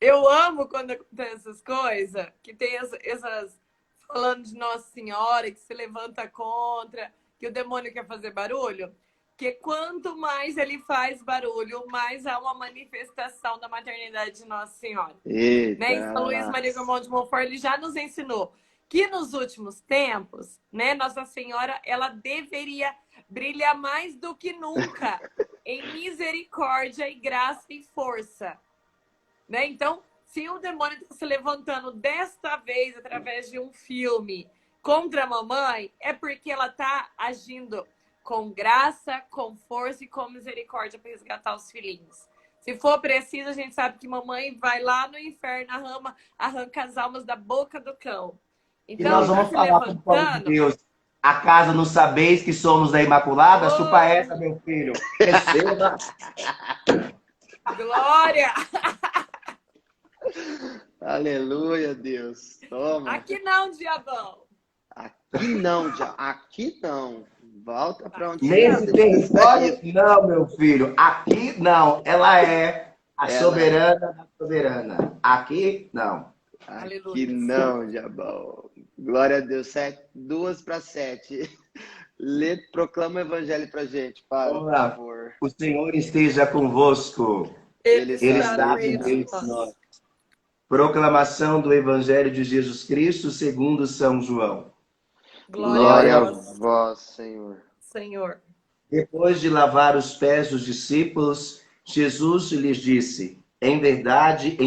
eu amo quando acontecem essas coisas, que tem essas falando de Nossa Senhora, que se levanta contra, que o demônio quer fazer barulho. Que quanto mais ele faz barulho, mais há uma manifestação da maternidade de Nossa Senhora. Eita, Né? E São Luís Maria Grosmont de Montfort, ele já nos ensinou que nos últimos tempos, né, Nossa Senhora, ela deveria brilhar mais do que nunca em misericórdia e graça e força. Né? Então, se o demônio está se levantando desta vez através de um filme contra a mamãe, é porque ela está agindo com graça, com força e com misericórdia para resgatar os filhinhos. Se for preciso, a gente sabe que mamãe vai lá no inferno, arranca as almas da boca do cão. Então, e nós vamos falar com o povo de Deus. Acaso não sabeis que somos da Imaculada? Chupa Oh, essa, meu filho. Receba. glória! Aleluia, Deus. Toma. Aqui não, diabão. Aqui não, já. Aqui não. Volta para onde você Aqui Nesse nasceu e foi território, saído. não, meu filho. Aqui, não. Ela é a Ela é. soberana da soberana. Aqui, não. Aqui aleluia. não, Jabal. Glória a Deus. 2:7. Lê, proclama o evangelho pra gente, Padre, Vamos por lá. favor. O Senhor esteja convosco. Ele Ele Ele está está no no está meio no de meio de meio nós. de nós. nós. Proclamação do Evangelho de Jesus Cristo segundo São João. Glória a Glória a Glória. vós, vós, Senhor. Senhor. Depois de lavar os pés dos discípulos, Jesus lhes disse: em verdade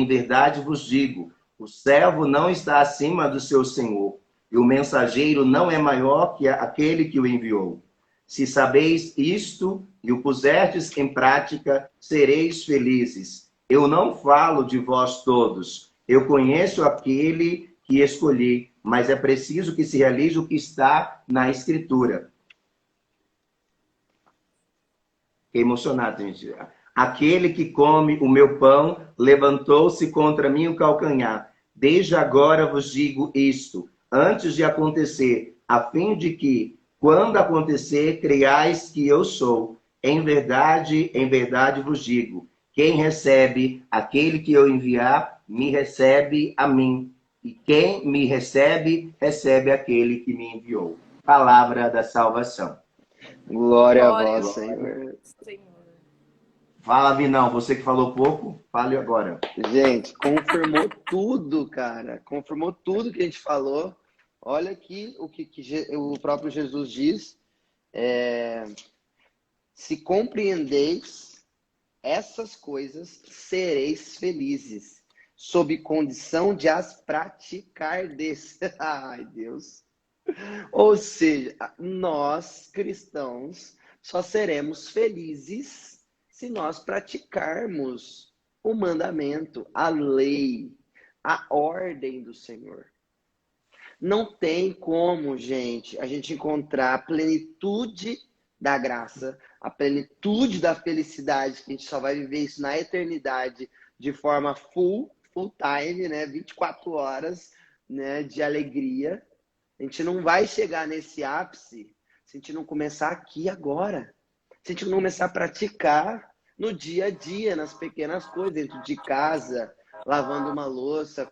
vos digo, o servo não está acima do seu senhor, e o mensageiro não é maior que aquele que o enviou. Se sabeis isto e o puserdes em prática, sereis felizes. Eu não falo de vós todos. Eu conheço aquele que escolhi, mas é preciso que se realize o que está na Escritura. Fiquei emocionado, gente. Aquele que come o meu pão levantou-se contra mim o calcanhar. Desde agora vos digo isto, antes de acontecer, a fim de que, quando acontecer, creiais que eu sou. Em verdade vos digo, quem recebe aquele que eu enviar, me recebe a mim. E quem me recebe, recebe aquele que me enviou. Palavra da salvação. Glória a Glória vós, a Glória. Senhor. Senhor. Fala, Vinão, você que falou pouco, fale agora. Gente, confirmou tudo, cara. Confirmou tudo que a gente falou. Olha aqui o que o próprio Jesus diz. Se compreendeis essas coisas, sereis felizes, sob condição de as praticardes. Ai, Deus. Ou seja, nós cristãos só seremos felizes se nós praticarmos o mandamento, a lei, a ordem do Senhor. Não tem como, gente, a gente encontrar a plenitude da graça, a plenitude da felicidade, que a gente só vai viver isso na eternidade de forma full time, né? 24 horas, né, de alegria. A gente não vai chegar nesse ápice se a gente não começar aqui agora. Se a gente não começar a praticar no dia a dia, nas pequenas coisas, dentro de casa, lavando uma louça,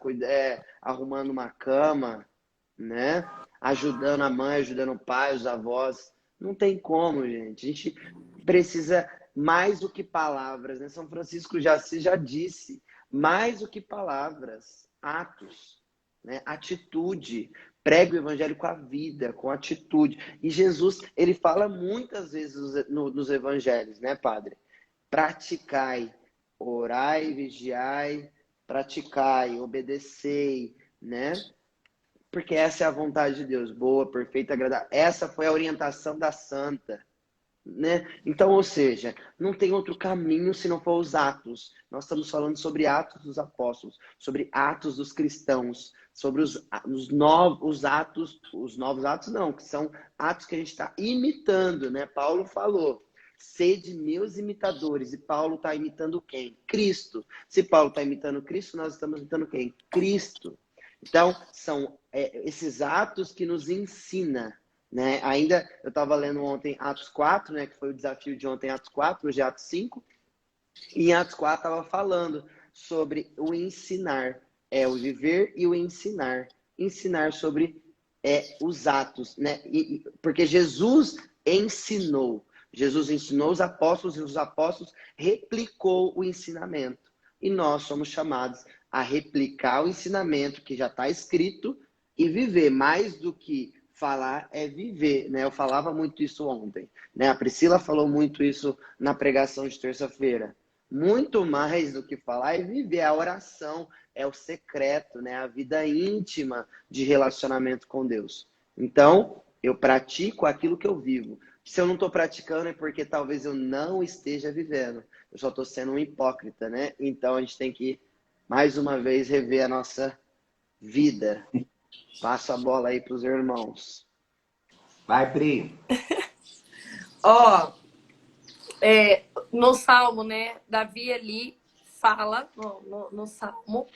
arrumando uma cama, né? Ajudando a mãe, ajudando o pai, os avós. Não tem como, gente. A gente precisa mais do que palavras, né? São Francisco de Assis já disse, mais do que palavras, atos, né? Atitude. Prega o evangelho com a vida, com atitude. E Jesus, ele fala muitas vezes nos evangelhos, né, Padre? Praticai, orai, vigiai, praticai, obedecei, né? Porque essa é a vontade de Deus, boa, perfeita, agradável. Essa foi a orientação da santa, né? Então, ou seja, não tem outro caminho se não for os atos. Nós estamos falando sobre atos dos apóstolos, sobre atos dos cristãos, sobre os novos atos, os novos atos não, que são atos que a gente está imitando, né? Paulo falou, sede meus imitadores. E Paulo está imitando quem? Cristo. Se Paulo está imitando Cristo, nós estamos imitando quem? Cristo. Então, são esses atos que nos ensina, né? Ainda, eu estava lendo ontem Atos 4, né? Que foi o desafio de ontem, Atos 4, hoje é Atos 5. E em Atos 4 estava falando sobre o ensinar, o viver e o ensinar. Ensinar sobre os atos, né? Porque Jesus ensinou. Jesus ensinou os apóstolos e os apóstolos replicou o ensinamento. E nós somos chamados a replicar o ensinamento que já está escrito e viver. Mais do que falar é viver, né? Eu falava muito isso ontem, né? A Priscila falou muito isso na pregação de terça-feira. Muito mais do que falar é viver. A oração é o secreto, né? A vida íntima de relacionamento com Deus. Então, eu pratico aquilo que eu vivo. Se eu não estou praticando é porque talvez eu não esteja vivendo. Eu só estou sendo um hipócrita, né? Então, a gente tem que, mais uma vez, rever a nossa vida. Passa a bola aí para os irmãos. Vai, Pri. Ó, no Salmo, né? Davi ali fala no Salmo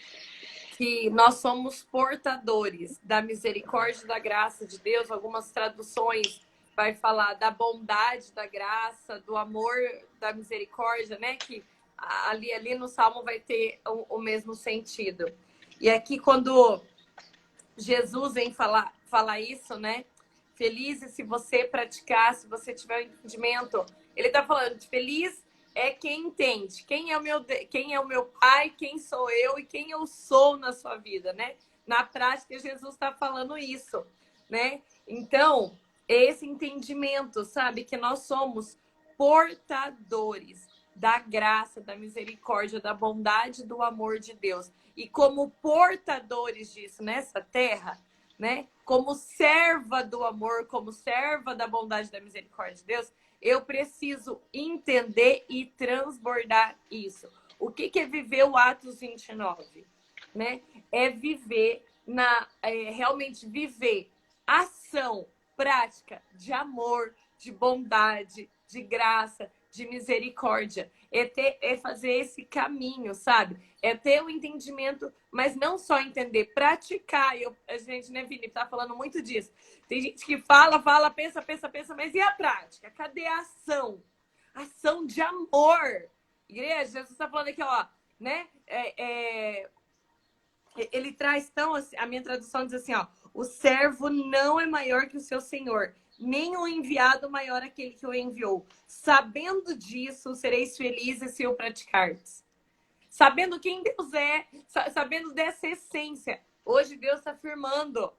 que nós somos portadores da misericórdia e da graça de Deus. Algumas traduções vai falar da bondade, da graça, do amor, da misericórdia, né? Que ali no Salmo vai ter o mesmo sentido. E aqui quando Jesus vem falar isso, né? Felizes se você praticar, se você tiver o entendimento. Ele está falando de feliz é quem entende. Quem é o meu pai, quem sou eu e quem eu sou na sua vida, né? Na prática, Jesus está falando isso, né? Então, esse entendimento, sabe? Que nós somos portadores da graça, da misericórdia, da bondade, do amor de Deus. E como portadores disso nessa terra, né? Como serva do amor, como serva da bondade, da misericórdia de Deus, eu preciso entender e transbordar isso. O que é viver o Atos 29? Né? É viver realmente viver ação prática de amor, de bondade, de graça, de misericórdia. É fazer esse caminho, sabe? É ter o entendimento, mas não só entender, praticar. A gente, né, Vini, tá falando muito disso. Tem gente que fala, pensa, mas e a prática? Cadê a ação? Ação de amor. Igreja, Jesus está falando aqui, ó, né? Ele traz, então, a minha tradução diz assim, ó, o servo não é maior que o seu senhor, nem o enviado maior aquele que o enviou. Sabendo disso, sereis felizes se o praticardes. Sabendo quem Deus é, sabendo dessa essência. Hoje Deus está afirmando,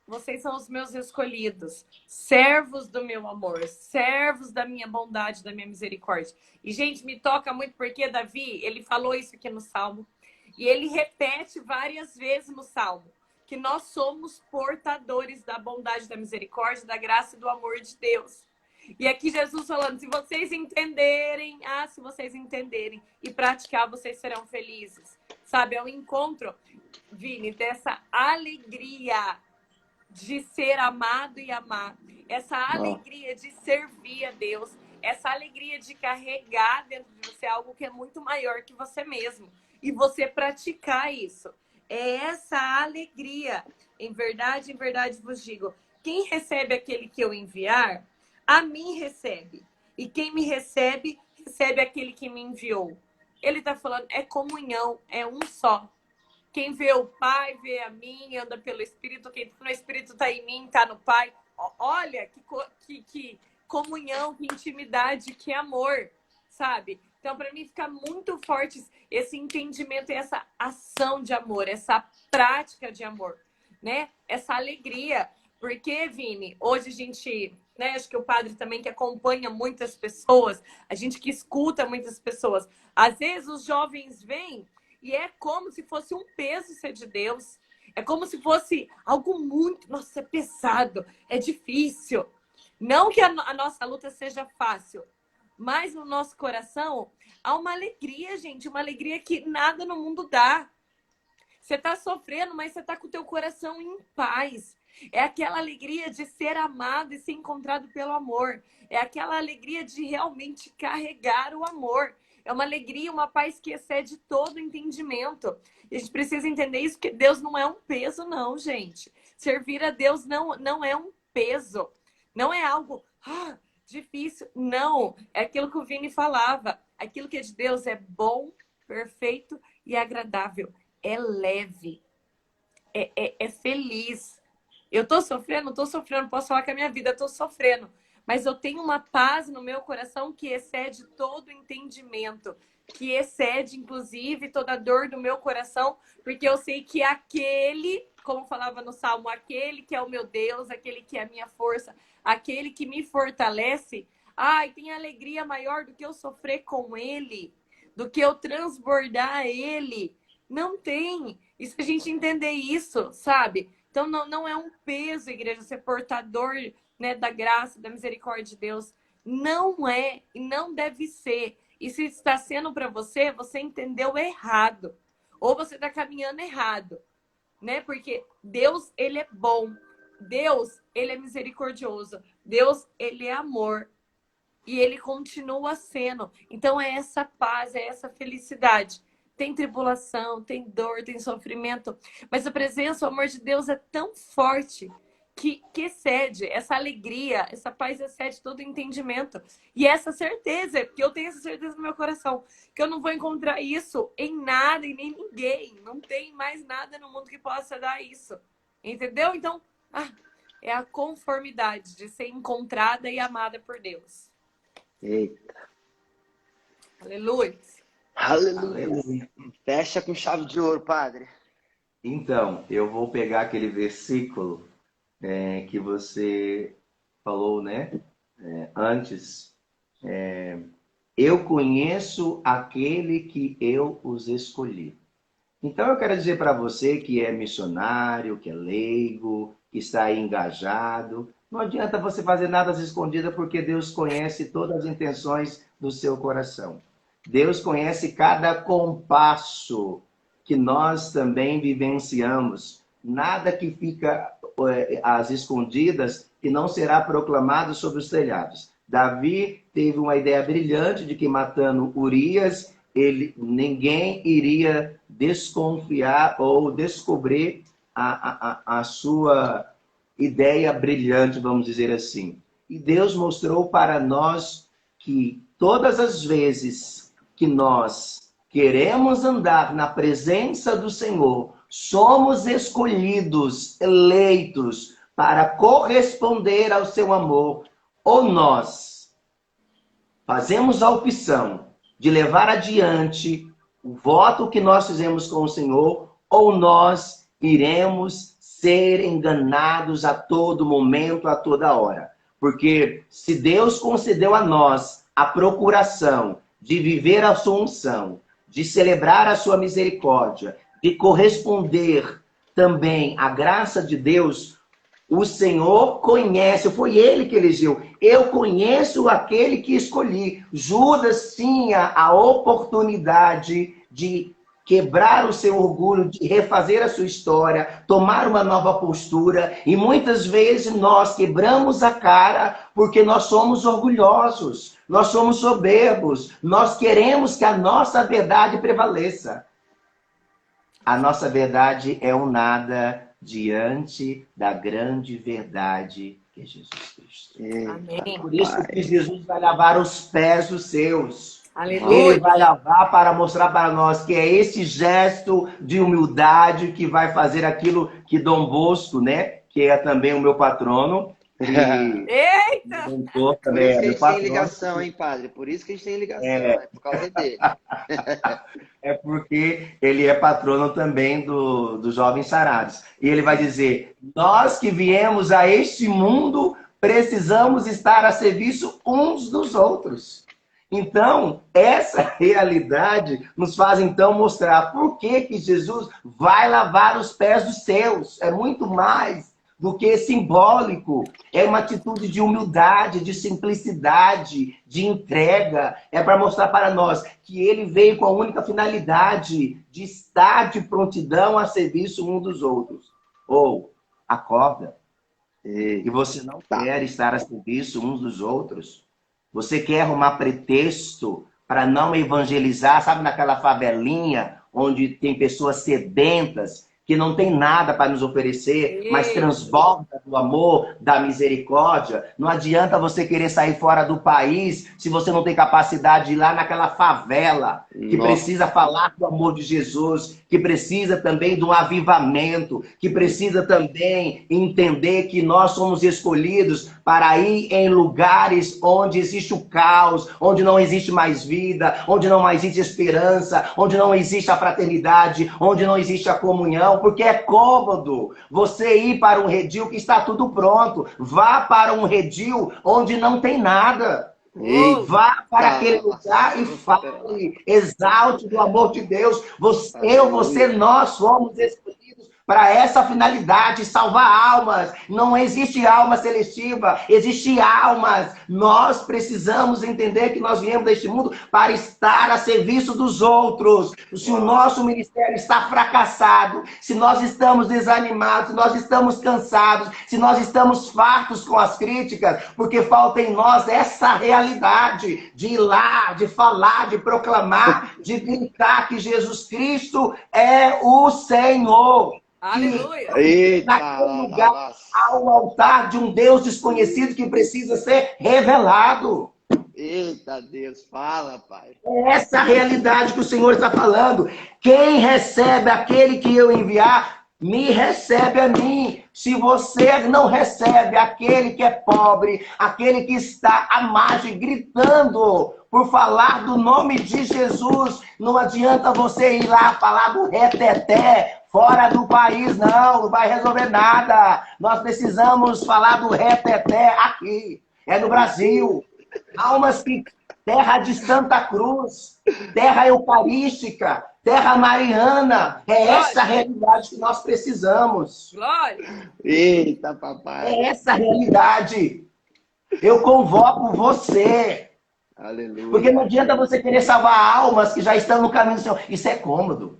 vocês são os meus escolhidos, servos do meu amor, servos da minha bondade, da minha misericórdia. E, gente, me toca muito porque Davi, ele falou isso aqui no Salmo, e ele repete várias vezes no Salmo, que nós somos portadores da bondade, da misericórdia, da graça e do amor de Deus. E aqui Jesus falando, se vocês entenderem e praticar, vocês serão felizes. Sabe, é um encontro, Vini, dessa alegria de ser amado e amar, essa alegria de servir a Deus, essa alegria de carregar dentro de você algo que é muito maior que você mesmo e você praticar isso. É essa alegria. Em verdade vos digo, quem recebe aquele que eu enviar, a mim recebe. E quem me recebe, recebe aquele que me enviou. Ele está falando, é comunhão, é um só. Quem vê o Pai, vê a mim, anda pelo Espírito. Quem no Espírito está em mim, está no Pai. Olha que comunhão, que intimidade, que amor, sabe? Então, para mim, fica muito forte esse entendimento e essa ação de amor, essa prática de amor, né? Essa alegria. Porque, Vini, hoje a gente, né? Acho que o padre também que acompanha muitas pessoas, a gente que escuta muitas pessoas. Às vezes os jovens vêm e é como se fosse um peso ser de Deus. É como se fosse algo muito... Nossa, é pesado, é difícil. Não que a nossa luta seja fácil, mas no nosso coração há uma alegria, gente. Uma alegria que nada no mundo dá. Você está sofrendo, mas você está com o teu coração em paz. É aquela alegria de ser amado e ser encontrado pelo amor. É aquela alegria de realmente carregar o amor. É uma alegria, uma paz que excede todo entendimento. E a gente precisa entender isso, que Deus não é um peso, não, gente. Servir a Deus não é um peso. Não é algo difícil. Não. É aquilo que o Vini falava. Aquilo que é de Deus é bom, perfeito e agradável. É leve. É feliz. Eu tô sofrendo, posso falar que a minha vida, eu tô sofrendo. Mas eu tenho uma paz no meu coração que excede todo entendimento, que excede, inclusive, toda a dor do meu coração, porque eu sei que aquele, como falava no Salmo, aquele que é o meu Deus, aquele que é a minha força, aquele que me fortalece, tem alegria maior do que eu sofrer com ele, do que eu transbordar ele. Não tem. E se a gente entender isso, sabe? Então, não é um peso, igreja, ser portador, né, da graça, da misericórdia de Deus. Não é e não deve ser. E se está sendo para você, você entendeu errado. Ou você está caminhando errado, né? Porque Deus, ele é bom. Deus, ele é misericordioso. Deus, ele é amor. E ele continua sendo. Então é essa paz, é essa felicidade. Tem tribulação, tem dor, tem sofrimento. Mas a presença, o amor de Deus é tão forte que excede. Essa alegria, essa paz excede todo entendimento. E essa certeza, porque eu tenho essa certeza no meu coração, que eu não vou encontrar isso em nada e nem ninguém. Não tem mais nada no mundo que possa dar isso. Entendeu? Então, é a conformidade de ser encontrada e amada por Deus. Eita. Aleluia. Aleluia. Fecha com chave de ouro, padre. Então, eu vou pegar aquele versículo que você falou, né? Antes. Eu conheço aquele que eu os escolhi. Então, eu quero dizer para você que é missionário, que é leigo, que está aí engajado, não adianta você fazer nada às escondidas, porque Deus conhece todas as intenções do seu coração. Deus conhece cada compasso que nós também vivenciamos. Nada que fica às escondidas que não será proclamado sobre os telhados. Davi teve uma ideia brilhante de que matando Urias, ninguém iria desconfiar ou descobrir a sua ideia brilhante, vamos dizer assim. E Deus mostrou para nós que todas as vezes que nós queremos andar na presença do Senhor, somos escolhidos, eleitos para corresponder ao seu amor, ou nós fazemos a opção de levar adiante o voto que nós fizemos com o Senhor, ou nós iremos ser enganados a todo momento, a toda hora. Porque se Deus concedeu a nós a procuração de viver a sua unção, de celebrar a sua misericórdia, de corresponder também à graça de Deus, o Senhor conhece, foi Ele que elegeu. Eu conheço aquele que escolhi. Judas tinha a oportunidade de quebrar o seu orgulho, de refazer a sua história, tomar uma nova postura. E muitas vezes nós quebramos a cara porque nós somos orgulhosos, nós somos soberbos, nós queremos que a nossa verdade prevaleça. A nossa verdade é um nada diante da grande verdade que é Jesus Cristo. Amém. Por isso que Jesus vai lavar os pés dos seus. Aleluia. Ele vai lavar para mostrar para nós que é esse gesto de humildade que vai fazer aquilo que Dom Bosco, né, que é também o meu patrono, Eita! Por isso que a gente tem ligação, hein, padre? Por isso que a gente tem ligação, é por causa dele. É porque ele é patrono também dos jovens sarados. E ele vai dizer, nós que viemos a este mundo, precisamos estar a serviço uns dos outros. Então, essa realidade nos faz, então, mostrar por que Jesus vai lavar os pés dos seus. É muito mais do que simbólico. É uma atitude de humildade, de simplicidade, de entrega. É para mostrar para nós que ele veio com a única finalidade de estar de prontidão a serviço um dos outros. Ou, acorda. E você não quer estar a serviço uns dos outros. Você quer arrumar pretexto para não evangelizar, sabe, naquela favelinha onde tem pessoas sedentas, que não tem nada para nos oferecer, mas transborda do amor, da misericórdia. Não adianta você querer sair fora do país se você não tem capacidade de ir lá naquela favela, que precisa falar do amor de Jesus, que precisa também de um avivamento, que precisa também entender que nós somos escolhidos para ir em lugares onde existe o caos, onde não existe mais vida, onde não mais existe esperança, onde não existe a fraternidade, onde não existe a comunhão, porque é cômodo você ir para um redil que está tudo pronto. Vá para um redil onde não tem nada. Vá para aquele lugar e fale, exalte do amor de Deus. Você, nós somos escolhidos para essa finalidade, salvar almas. Não existe alma seletiva, existe almas. Nós precisamos entender que nós viemos deste mundo para estar a serviço dos outros. Se o nosso ministério está fracassado, se nós estamos desanimados, se nós estamos cansados, se nós estamos fartos com as críticas, porque falta em nós essa realidade de ir lá, de falar, de proclamar, de gritar que Jesus Cristo é o Senhor. Aleluia! Naquele lugar há um altar de um Deus desconhecido que precisa ser revelado. Eita Deus, fala, Pai. É essa a realidade que o Senhor está falando. Quem recebe aquele que eu enviar, me recebe a mim. Se você não recebe aquele que é pobre, aquele que está à margem gritando por falar do nome de Jesus, não adianta você ir lá falar do reteté fora do país, não vai resolver nada. Nós precisamos falar do reteté aqui, é no Brasil. Almas que terra de Santa Cruz, terra eucarística, terra mariana, é essa a realidade que nós precisamos. Glória! Eita, papai. É essa a realidade. Eu convoco você. Aleluia. Porque não adianta você querer salvar almas que já estão no caminho do Senhor. Isso é cômodo.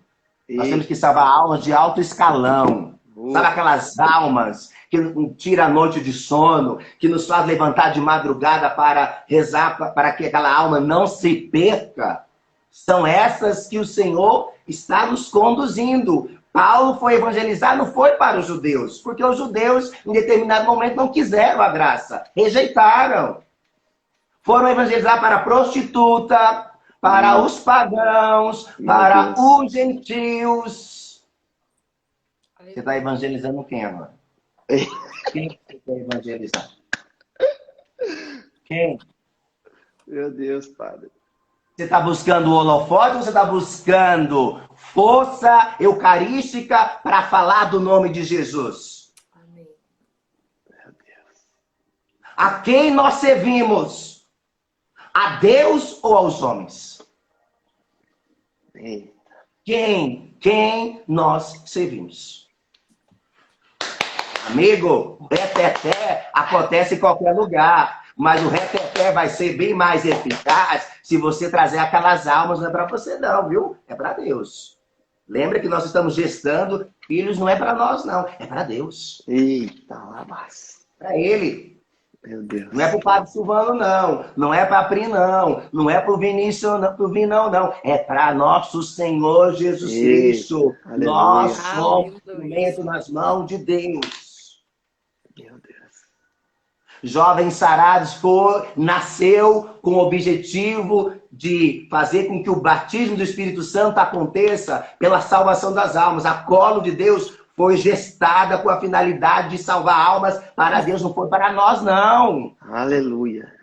Nós temos que salvar almas de alto escalão. Sabe aquelas almas que tira a noite de sono, que nos faz levantar de madrugada para rezar para que aquela alma não se perca? São essas que o Senhor está nos conduzindo. Paulo foi evangelizar, não foi para os judeus, porque os judeus, em determinado momento, não quiseram a graça, rejeitaram. Foram evangelizar para a prostituta, para os pagãos, para os gentios. Você está evangelizando quem agora? Quem você está evangelizando? Quem? Meu Deus, Padre. Você está buscando o holofote ou você está buscando força eucarística para falar do nome de Jesus? Amém. Meu Deus. A quem nós servimos? A Deus ou aos homens? Eita. Quem nós servimos? Amigo, o reteté acontece em qualquer lugar, mas o reteté vai ser bem mais eficaz se você trazer aquelas almas. Não é para você não, viu? É para Deus. Lembra que nós estamos gestando filhos, não é para nós não, é para Deus. Eita, labas. Para Ele. Meu Deus. Não é para o Padre Silvano, não. Não é para a Pri, não. Não é para o Vinícius, não, pro Vinão, não. É para nosso Senhor Jesus Cristo. Aleluia. Nós somos Aleluia. instrumento nas mãos de Deus. Meu Deus. Jovens Sarados nasceu com o objetivo de fazer com que o batismo do Espírito Santo aconteça pela salvação das almas. A colo de Deus foi gestada com a finalidade de salvar almas para Deus, não foi para nós, não. Aleluia.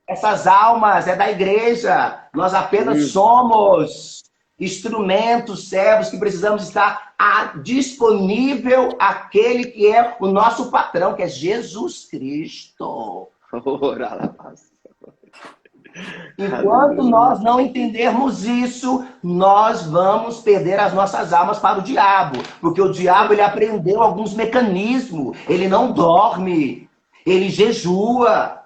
Essas almas é da igreja. Nós apenas somos instrumentos, servos, que precisamos estar disponível àquele que é o nosso patrão, que é Jesus Cristo. Ora, labas. Enquanto nós não entendermos isso, nós vamos perder as nossas almas para o diabo. Porque o diabo, ele aprendeu alguns mecanismos. Ele não dorme, ele jejua,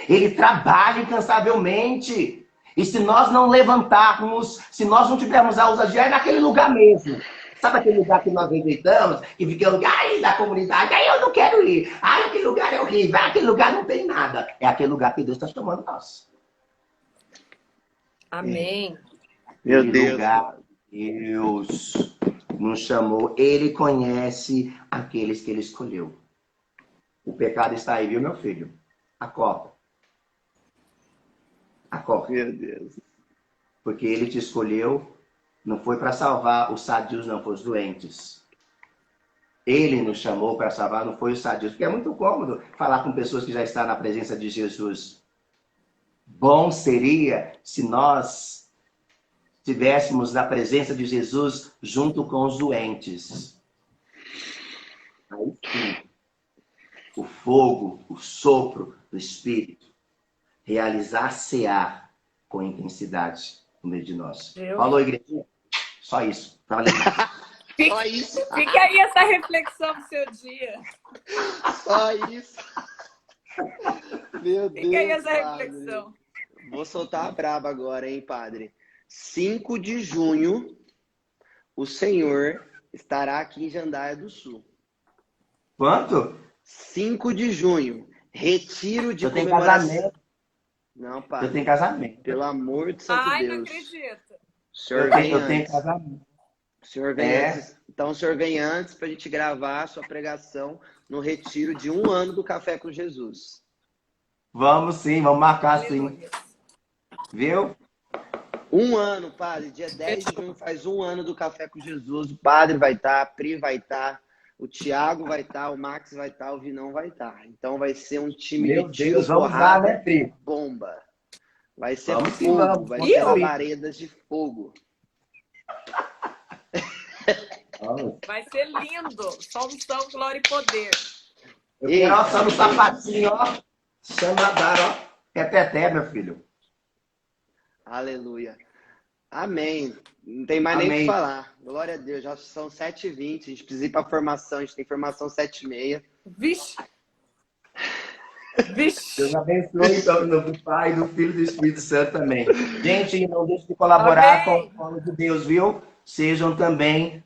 ele trabalha incansavelmente. E se nós não levantarmos, se nós não tivermos a ousadia, é naquele lugar mesmo. Sabe aquele lugar que nós rejeitamos? Que fica o lugar da comunidade, aí eu não quero ir. Ai, aquele lugar é horrível, aquele lugar não tem nada. É aquele lugar que Deus está chamando nós. Amém. Meu Deus. Lugar, Deus nos chamou. Ele conhece aqueles que ele escolheu. O pecado está aí, viu, meu filho? Acorda. Acorda. Meu Deus. Porque ele te escolheu, não foi para salvar os sadios, não, foi os doentes. Ele nos chamou para salvar, não foi os sadios. Porque é muito cômodo falar com pessoas que já estão na presença de Jesus. Bom seria se nós estivéssemos na presença de Jesus junto com os doentes. Aí sim, o fogo, o sopro do Espírito, realizar-se-á com intensidade no meio de nós. Falou, igreja? Só isso. Só isso. Fica aí essa reflexão pro seu dia. Só isso. Meu Fica aí Deus, essa padre. reflexão. Vou soltar a braba agora, hein, padre? 5 de junho, o senhor estará aqui em Jandaia do Sul. Quanto? 5 de junho, retiro de Eu tenho comemoração. casamento. Não, Eu padre. tenho casamento. Pelo amor de Santo Ai, não Deus. acredito. O senhor vem Eu tenho antes. casamento. O senhor vem É. antes. Então, o senhor vem antes para a gente gravar a sua pregação no retiro de 1 ano do Café com Jesus. Vamos sim, vamos marcar sim. Aleluia. Viu? 1 ano, padre. Dia 10 de junho faz 1 ano do Café com Jesus. O padre vai estar, a Pri vai estar, o Thiago vai estar, o Max vai estar, o Vinão vai estar. Então vai ser um time Meu de tiro, Deus, vamos lá, porrada, né, Pri? bomba. Vai ser Vamos sim, fogo, vamos. vai Com ser certeza. labaredas de fogo. Vamos. Vai ser lindo. Só unção, glória e poder. Eu quero alçar no sapatinho, ó. Chama a dar, ó. Repeté, meu filho. Aleluia. Amém. Não tem mais nem o que Amém. falar. Glória a Deus. Já são 7h20. A gente precisa ir para formação. A gente tem formação 7h30. Vixe. Vixe. Deus abençoe então, do Pai, do Filho e do Espírito Santo também. Gente, não deixe de colaborar Amém. com o Colo de Deus, viu? Sejam também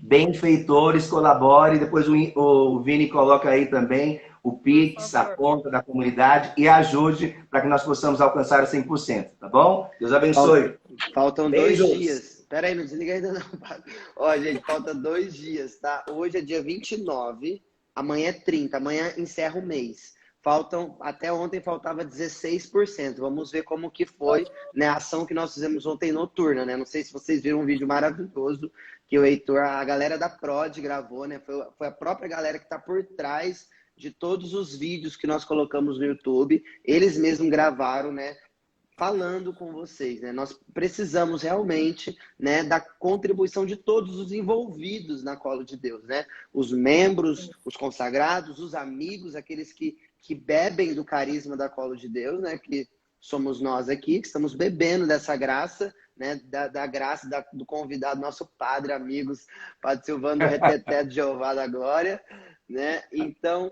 benfeitores, colabore. Depois o Vini coloca aí também o Pix, Por favor. a conta da comunidade e ajude para que nós possamos alcançar o 100%, tá bom? Deus abençoe. Faltam Beijos. 2 dias. Pera aí, não desliga ainda não, padre. Ó, gente, falta 2 dias, tá? Hoje é dia 29, amanhã é 30, amanhã encerra o mês. Até ontem faltava 16%. Vamos ver como que foi, né, a ação que nós fizemos ontem noturna, né? Não sei se vocês viram um vídeo maravilhoso que o Heitor, a galera da Prod gravou, né? Foi a própria galera que tá por trás de todos os vídeos que nós colocamos no YouTube. Eles mesmos gravaram, né? Falando com vocês, né? Nós precisamos realmente, né, da contribuição de todos os envolvidos na Colo de Deus, né? Os membros, os consagrados, os amigos, aqueles que bebem do carisma da Colo de Deus, né? Que somos nós aqui, que estamos bebendo dessa graça, né? Da graça do convidado, nosso padre, amigos, Padre Silvano do Reteté de Jeová da Glória, né? Então,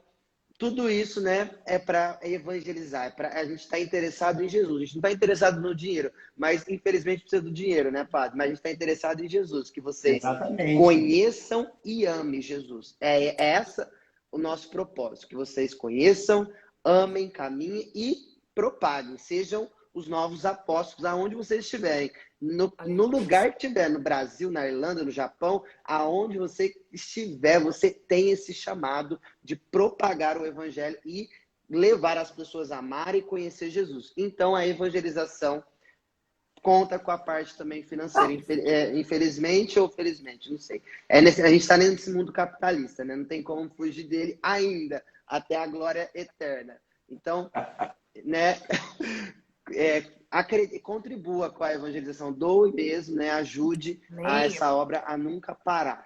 tudo isso, né, é para evangelizar, a gente está interessado em Jesus. A gente não está interessado no dinheiro, mas infelizmente precisa do dinheiro, né, padre? Mas a gente está interessado em Jesus, que vocês Exatamente. conheçam e amem Jesus. É essa o nosso propósito, que vocês conheçam, amem, caminhem e propaguem, sejam os novos apóstolos aonde vocês estiverem. No lugar que estiver, no Brasil, na Irlanda, no Japão, aonde você estiver, você tem esse chamado de propagar o evangelho e levar as pessoas a amar e conhecer Jesus. Então, a evangelização conta com a parte também financeira. Infelizmente ou felizmente, não sei. A gente está nesse mundo capitalista, né? Não tem como fugir dele ainda, até a glória eterna. Então, né... contribua com a evangelização, doe mesmo, né? Ajude a essa obra a nunca parar.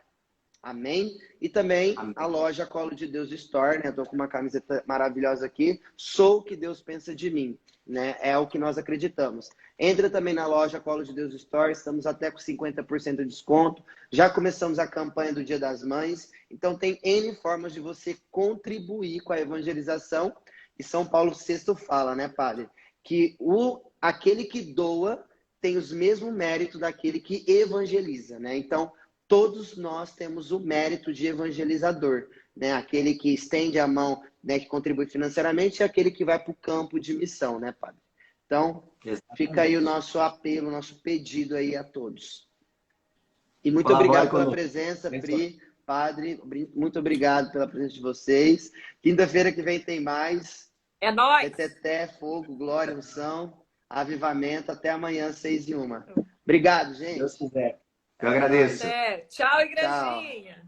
Amém? E também a loja Colo de Deus Store, né? Eu tô com uma camiseta maravilhosa aqui. Sou o que Deus pensa de mim, né? É o que nós acreditamos. Entra também na loja Colo de Deus Store, estamos até com 50% de desconto. Já começamos a campanha do Dia das Mães. Então tem N formas de você contribuir com a evangelização. E São Paulo VI fala, né, padre? Que aquele que doa tem os mesmos méritos daquele que evangeliza, né? Então, todos nós temos o mérito de evangelizador, né? Aquele que estende a mão, né, que contribui financeiramente, e aquele que vai para o campo de missão, né, padre? Então, fica aí o nosso apelo, o nosso pedido aí a todos. E muito obrigado pela presença, Pri, padre, muito obrigado pela presença de vocês. Quinta-feira que vem tem mais. É nóis! Reteté, fogo, glória, unção, avivamento. Até amanhã, 6h01. Obrigado, gente. Deus quiser. Eu agradeço. Tchau, igrejinha. Tchau.